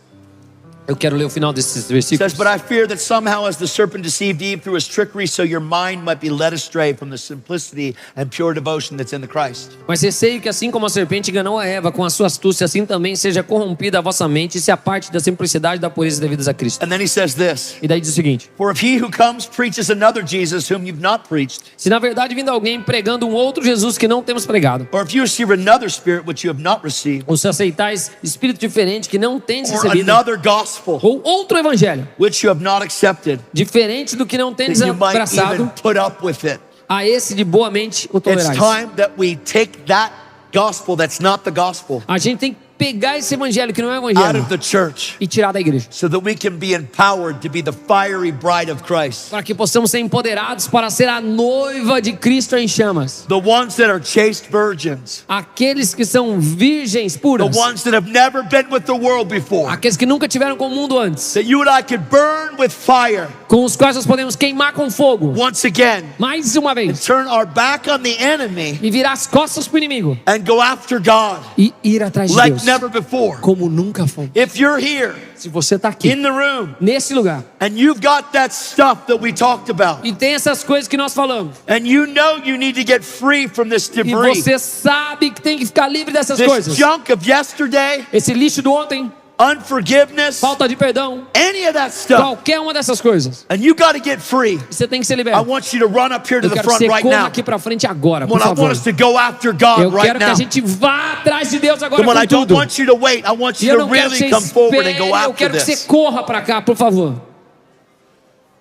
Eu quero ler o final desses It says, versículos. but I fear that somehow as the serpent deceived Eve through his trickery, so your mind might be led astray from the simplicity and pure devotion that's in the Christ. Mas receio que assim como a serpente enganou a Eva com a sua astúcia, assim também seja corrompida a vossa mente e se aparte da simplicidade e da pureza devidas a Cristo. And then he says this, E daí diz o seguinte: for if he who comes preaches another Jesus whom you've not preached, se na verdade vindo alguém pregando um outro Jesus que não temos pregado, or if you receive another spirit which you have not received, ou se aceitais espírito diferente que não tendes or recebido, another gospel ou outro evangelho which you have not accepted, diferente do que não tendes then you might even abraçado, put up with it. a esse de boa mente o It's tolerais. time that we take that gospel that's not the gospel A gente tem que pegar esse evangelho que não é out evangelho of the church e tirar da igreja, so that we can be empowered to be the fiery bride of Christ. para que possamos ser empoderados para ser a noiva de Cristo em chamas. The ones that are chaste virgins, Aqueles que são virgens the puras, ones that have never been with the world before, aqueles que nunca tiveram com o mundo antes, that you and I could burn with fire com os quais nós podemos queimar com fogo, once again, mais uma vez, turn our back on the enemy e virar as costas para o inimigo and go after God e ir atrás de like Deus, never before. como nunca fomos. If you're here Se você está aqui, in the room nesse lugar, and you've got that stuff that we talked about, e tem essas coisas que nós falamos, and you know you need to get free from this e debris, você sabe que tem que ficar livre dessas this coisas, junk of yesterday, esse lixo do ontem, unforgiveness, falta de perdão, any of that stuff, qualquer uma dessas coisas, and you got to get free. você tem que ser I liberto. want you to run up here to Eu the quero que front você right corra now. aqui para frente agora, por Come on, I favor. want us to go after God Eu right quero que a now. gente vá atrás de Deus agora Come on, I com don't tudo. want you to wait. I want E you eu to não quero que really você come forward and espere, go eu after quero que você this. corra para cá, por favor.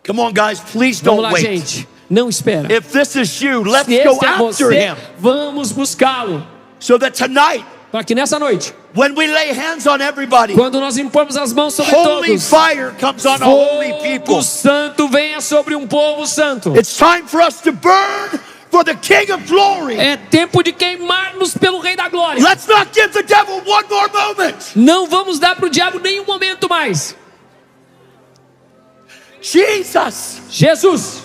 Come on, guys, please Vamos don't lá, wait. gente. Não espera. If this is you, let's Se go esse é after você, him. vamos buscá-lo. So that tonight, Para que nessa noite, when we lay hands on everybody, quando nós impormos as mãos sobre holy todos, fire comes on a holy people. fogo santo venha sobre um povo santo. It's time for us to burn for the King of Glory. É tempo de queimarmos pelo Rei da Glória. Let's not give the devil one more moment. Não vamos dar para o diabo nenhum momento mais. Jesus. Jesus,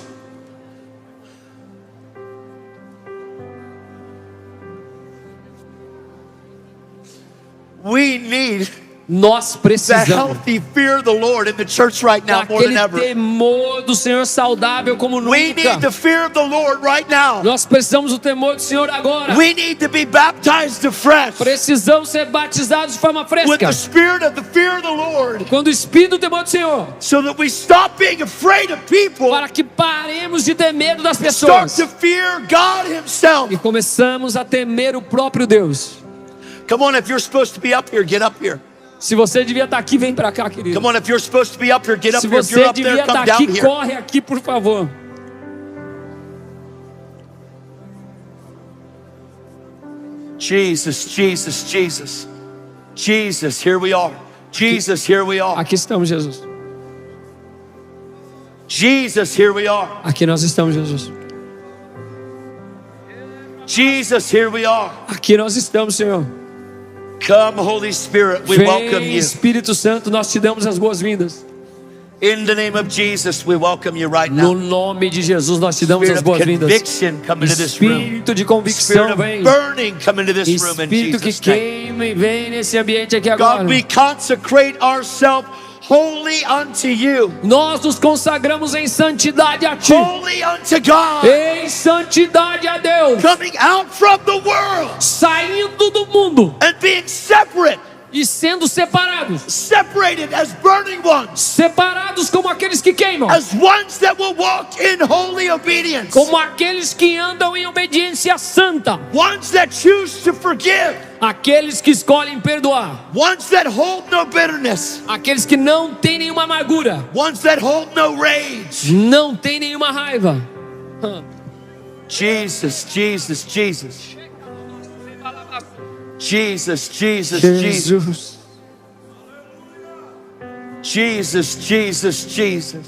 We need nós the precisamos healthy fear of the Lord in the church right now more than daquele ever. temor do Senhor saudável como We need the nunca. fear of the Lord right now. Nós precisamos do temor do Senhor agora. We need to be baptized afresh Precisamos ser batizados de forma with fresca. the spirit of the fear of the Lord Quando o Espírito do temor do Senhor, so that we stop being afraid of people, para que paremos de ter medo das start pessoas to fear God himself. e começamos a temer o próprio Deus. Come on, if you're supposed to be up here, get up here. Se você devia estar aqui, vem para cá, querido. Come on, if you're supposed to be up here, get up Se here. If you're você up there, devia come estar down aqui, here. corre aqui, por favor. Jesus, Jesus, Jesus. Jesus, here we are. Jesus, here we are. Aqui estamos, Jesus. Jesus, here we are. Aqui nós estamos, Jesus. Jesus, here we are. Aqui nós estamos, Senhor. Come, Holy Spirit, we welcome Vem, you. Espírito Santo, nós te damos as boas-vindas. In the name of Jesus, we welcome you right No now. nome de Jesus, nós te damos Spirit as of boas-vindas. conviction, come into this room. Espírito de Spirit convicção, of vem. burning, come into this room in Espírito que Jesus' name. queima e vem nesse ambiente aqui agora. God, we consecrate ourselves holy unto you. Nós nos consagramos em santidade a Ti. Holy unto God. Em santidade a Deus. Coming out from the world Saindo do mundo and being separate. e sendo separados. Separated as burning ones. Separados como aqueles que queimam. As ones that will walk in holy obedience. Como aqueles que andam em obediência santa. Ones that choose to forgive. Aqueles que escolhem perdoar. Ones that hold no bitterness. Aqueles que não têm nenhuma amargura. Ones that hold no rage. Não têm nenhuma raiva. Jesus, Jesus, Jesus. Jesus, Jesus, Jesus. Jesus, Jesus, Jesus.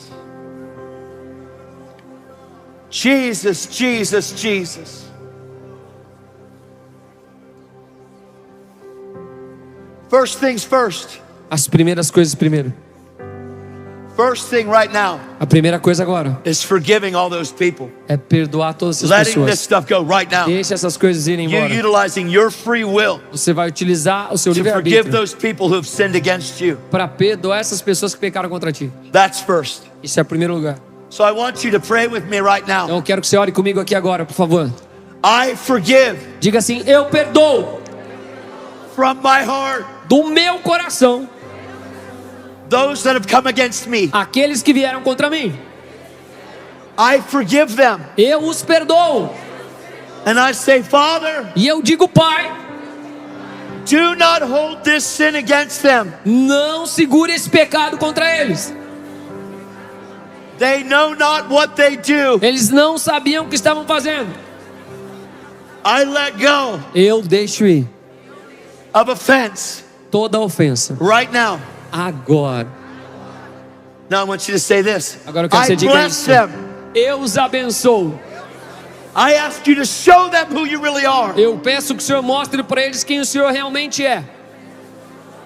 Jesus, Jesus, Jesus. First things first. As primeiras coisas primeiro. First thing right now A primeira coisa agora is forgiving all those people. é perdoar todas essas Letting this pessoas. stuff go right now. Deixe essas coisas irem You embora. utilizing your free will Você vai utilizar o seu to forgive livre-arbítrio those people who have sinned against you. para perdoar essas pessoas que pecaram contra ti. That's first. Isso é o primeiro lugar. So I want you to pray with me right now. Então eu quero que você ore comigo aqui agora, por favor. I forgive Diga assim: eu perdoo from my heart do meu coração those that have come against me. aqueles que vieram contra mim. I forgive them. Eu os perdoo. And I say, Father, E eu digo, Pai, do not hold this sin against them. não segure esse pecado contra eles. They know not what they do. Eles não sabiam o que estavam fazendo. I let go Eu deixo ir of offense toda ofensa. right now. Agora. Now I want you to say this. Agora eu quero que I você diga bless isso. them. Eu os abençoo. I ask you to show them who you really are. Eu peço que o Senhor mostre para eles quem o Senhor realmente é.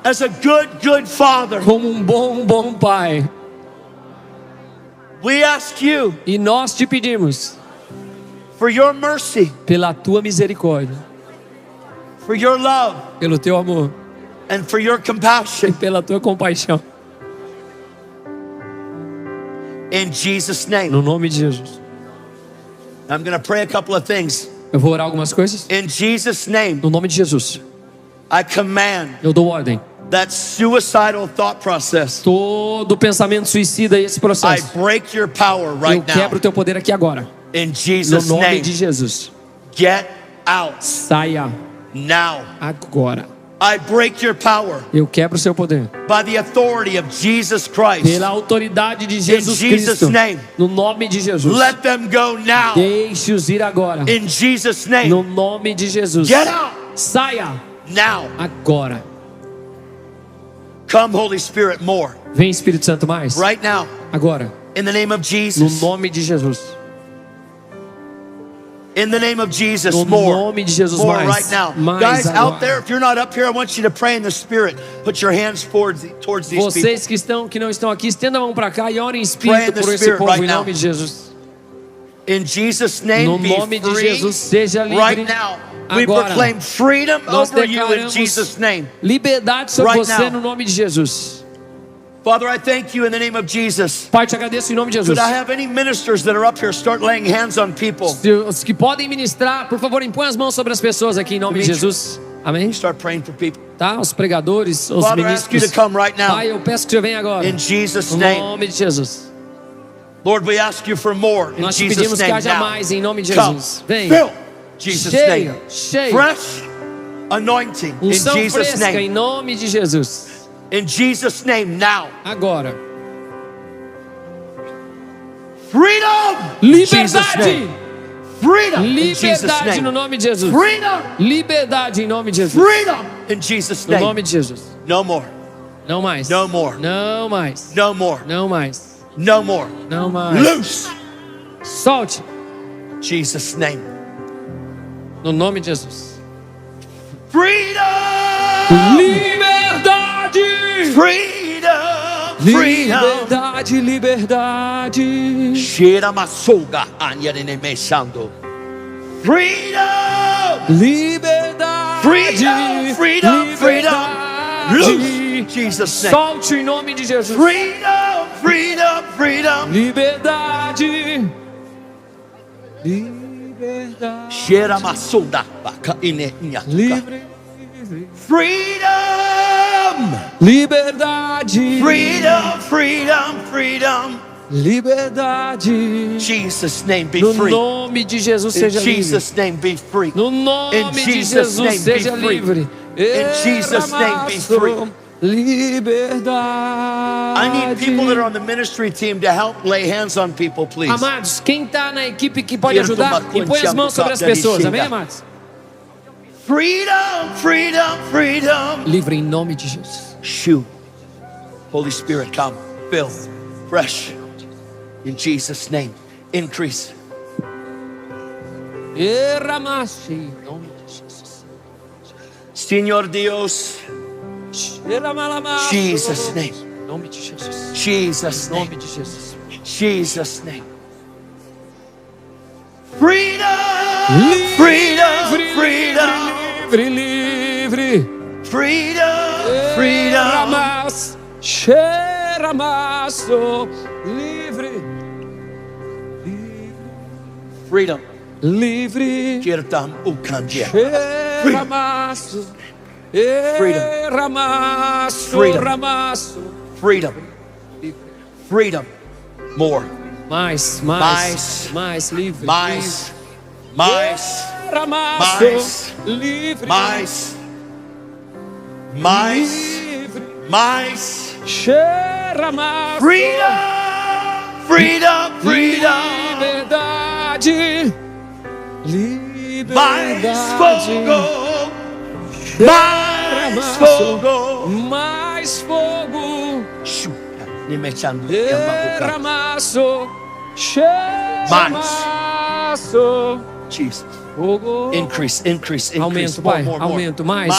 As a good Father. Como um bom Pai. We ask you E nós te pedimos, for your mercy, pela tua misericórdia, for your love, pelo teu amor and for your e compassion. pela tua compaixão. In Jesus' name. No nome de Jesus. I'm going to pray a couple of things. Eu vou orar algumas coisas. In Jesus' name, No nome de Jesus. I command Eu dou ordem. that suicidal thought process. Todo pensamento suicida, esse I processo. break your power Eu right now. quebro o teu poder aqui agora. In No Jesus' nome name, de Jesus. get out Saia now. agora. I break your power Eu quebro o seu poder. by the authority of Jesus Christ. Pela autoridade de Jesus Jesus' Cristo. name. No nome de Jesus. Let them go now. Deixe-os ir agora. In Jesus' name, No nome de Jesus. get out Saia now. agora. Come, Holy Spirit, more. Vem, Espírito Santo, mais. Right now, Agora. in the name of No Jesus. nome de Jesus. In the name of Jesus, No more. nome de Jesus, More mais. right now. Mais Guys, agora. out there, if you're not up here, I want you to pray in the Spirit. Put your hands towards these people. Vocês que não estão aqui, estenda a mão para cá e orem em Pray in espírito the por esse Spirit povo, right em now. nome de Jesus. In Jesus' name, No be nome de free Jesus, seja livre. right now. We Agora. proclaim freedom Nós over you in declaramos Jesus' name. liberdade sobre Right você now. no nome de Jesus. Father, I thank you in the name of Jesus. Pai, te agradeço em nome de Jesus. Could I have any ministers that are up here start laying hands on people? Os que podem ministrar, por favor, impõe as mãos sobre as pessoas aqui em nome de Jesus. Amém? Start praying for people. Tá? Os pregadores, os Father, I ask you to ministros. come right now. Pai, eu peço que o Senhor venha agora. In Jesus' No name. nome de Jesus. Lord, we ask you for more. In Nós te Jesus' pedimos que name haja now. mais em nome de Come. Jesus. Vem. Fill. Jesus' Cheio, name. cheio. Fresh anointing. In Unção Jesus' fresca em name. nome de Jesus. In Jesus' name now. Agora. Freedom. Jesus' Liberdade. name. Freedom in Jesus' Liberdade no name. nome de Jesus. Freedom. Liberdade em nome de Jesus. Freedom in Jesus' No name. nome de Jesus. No more. Não mais. No more. Não mais. No more. Não mais. No more. Não mais. Loose. Solte. Jesus' name. No nome de Jesus. Freedom. Liberdade. Freedom. Freedom. Liberdade, liberdade. Shira masoga anyarene mesando. Freedom. Liberdade. Freedom. Freedom. Freedom. Loose. Liberdade. Jesus' name. Solte em nome de Jesus. Freedom. Freedom. Freedom. Liberdade. Liberdade. Shira masoda baka ine nyaka. Livre. Freedom. Liberdade. Freedom. Freedom. Freedom. Liberdade. Jesus' name be No free. nome de Jesus In seja livre. Jesus' name be free. No nome In de Jesus' Jesus name, be seja free. livre. In Jesus' name, be free. Liberdade. I need people that are on the ministry team to help lay hands on people, please. Amados, quem está na equipe que pode Quero ajudar, tomar impõe as mãos sobre as conta de pessoas. chega. Amém, amados? Freedom, freedom, freedom. Livre em nome de Jesus. Shoo. Holy Spirit, come. Fill. Fresh. In Jesus' name. Increase. Erramaste em nome de Jesus. Senor Dios. Erramalamaste. Jesus' name. Em nome de Jesus. Jesus' Em nome name. de Jesus. Jesus' name. Freedom. Freedom. Freedom. Livre, livre. Freedom. Freedom. Ramas, cheiramaço, livre, Freedom. livre, Kirtan ukandia. cheiramaço, ramaço, Freedom. ramaço. Freedom. Freedom. More. Mais, livre. Mais. Mais. Ramaço, mais, livre, Mais. Mais. livre, Mais. cheiramaço, Freedom. Freedom. Freedom. liberdade, Mais liberdade. fogo. Mais fogo. Mais fogo, Shuka. Nimechando. derramaço, cheiramaço, Jesus. fogo. Increase, increase, increase. Aumento, More, Pai, more, more. aumento, mais.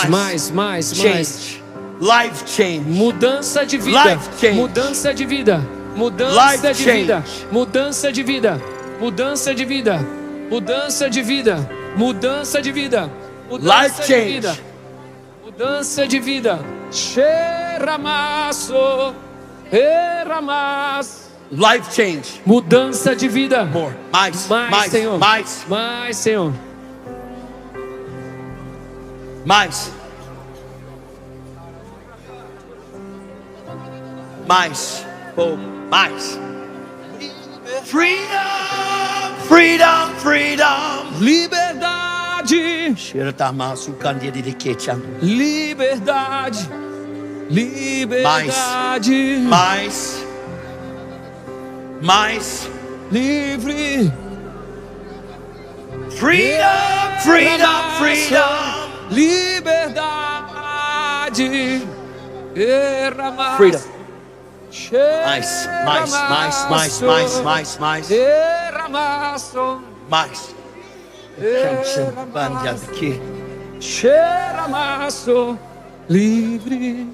Change. Life change. Mudança de vida, Life change. mudança de vida, mudança Life de vida, change. mudança de vida, mudança de vida, mudança de vida, mudança de vida, mudança Life de change. vida, mudança de vida. Cheiramaço, erramaço, Life change. mudança de vida. More. Mais. Mais, Senhor. Mais. Mais, Senhor. Mais. Mais. Oh, mais. Freedom. Freedom. Freedom. Liberdade, Shiratamasu candia de quecham. liberdade, liberdade, Mais. Mais. livre. Freedom. Freedom. Freedom. Liberdade. Erramaço. Freedom. Mais, Mais. Erramaço. Mais. Bandia de que. Cheiramaço. Livre.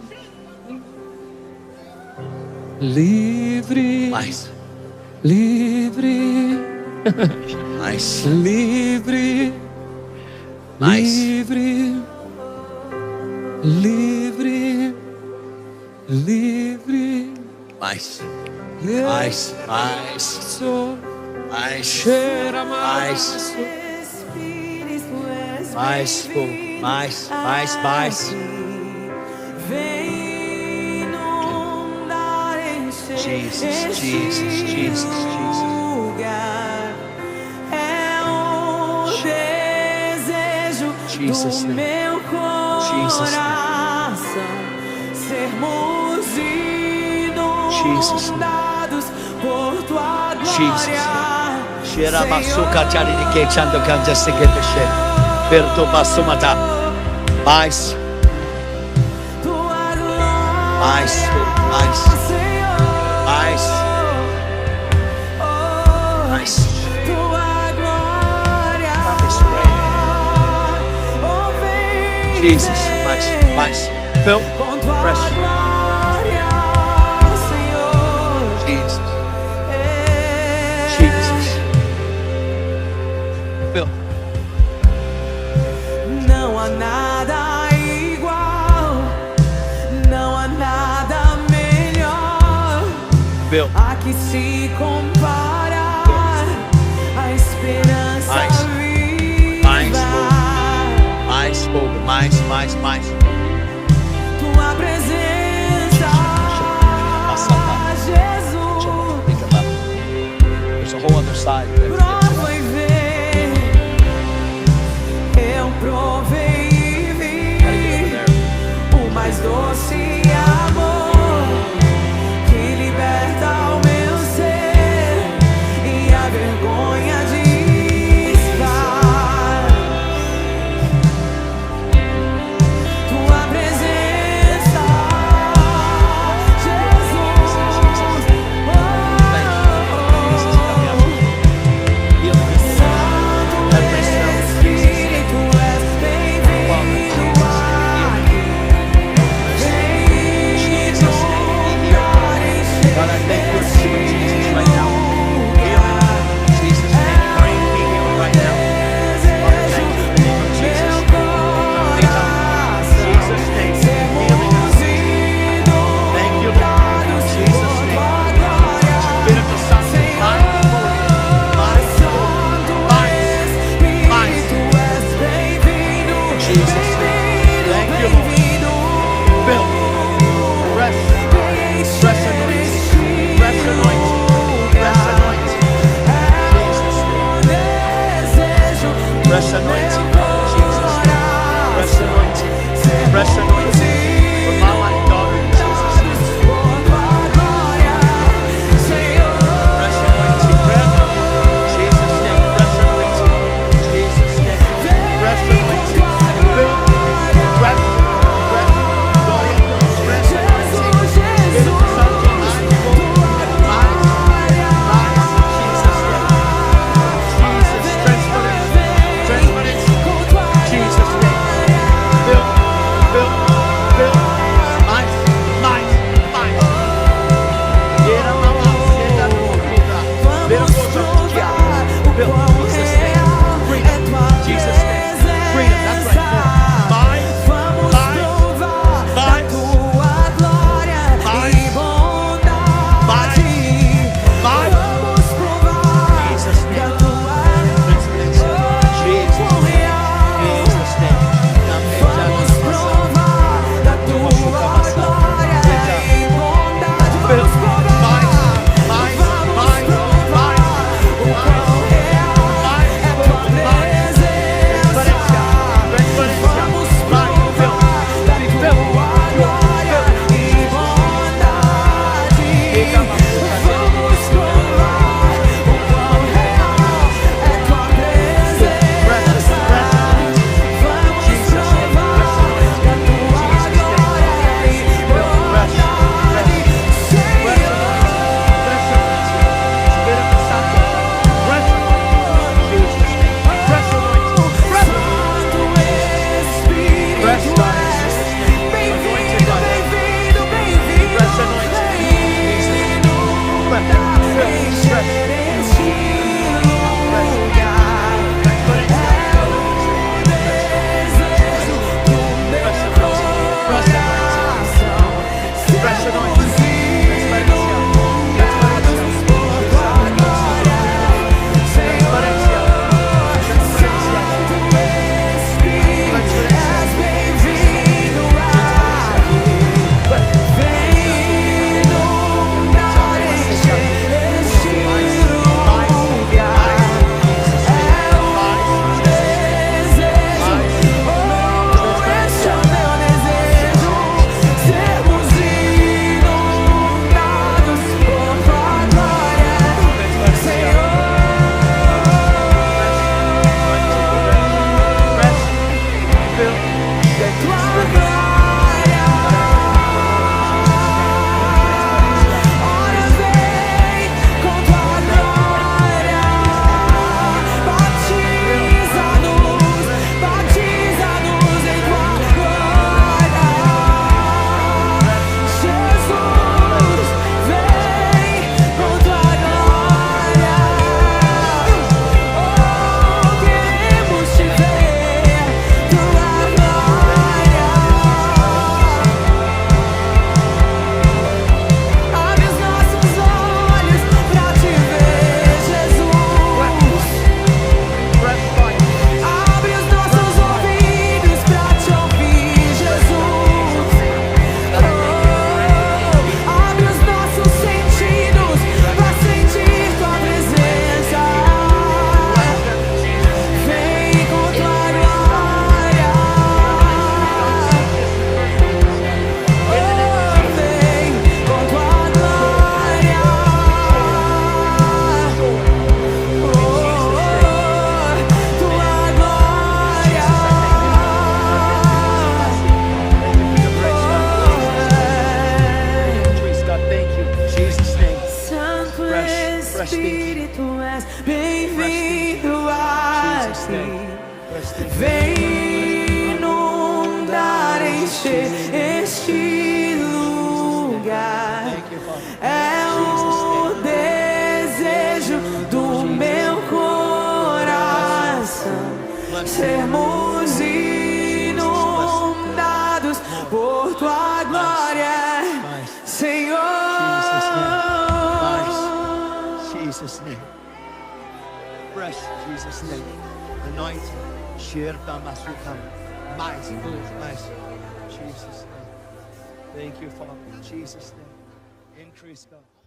Livre. Mais. Livre. Mais. Livre. Mais. Livre. Livre. Livre. Mais. Mais. Mais. Sou Mais. cheiramaço. Mais. Mais. Mais. Vem inundar, encher Jesus, este Jesus, Jesus, Jesus. lugar. É o desejo Jesus' do name. meu Jesus' coração sermos Jesus' name. inundados por tua Jesus' glória. Shira masuka tari de que chando canja se que peche. Perto basumata. Mais. Tua Mais. glória, Mais. Senhor. Mais. Oh, Mais. tua glória. Oh, vem, Jesus. vem. Mais. Mais. Phil. Com tua Fresh. glória, Senhor. Jesus. É. Jesus. Phil. Não há nada igual, não há nada melhor Phil. a que se compara a esperança Mais. viva. Mais fogo. Mais. Tua presença, Jesus. Think about it. There's a whole other side. Prova e vê, eu provei e vi o mais doce amor que liberta o meu ser e a vergonha de estar. Tua presença, Jesus. Santo Espírito, és bem-vindo aqui. Vem inundar, encher este lugar. Desejo meu coração sermos inundados por tua glória. Santo Espírito, és bem-vindo, bem-vindo. Fresh anointing, Jesus. Fresh anointing. Fresh anointing. For my life, daughter, in Jesus' name. Fresh anointing. Jesus' name. Fresh anointing. Jesus' name. Fresh anointing. encher este lugar. É o desejo do meu coração sermos inundados por tua glória, Senhor. Jesus' name. Fresh Jesus' name. Anoint. Shirta masukam. Mais. Jesus' name. Thank you, Father. Jesus' name. Increase, God.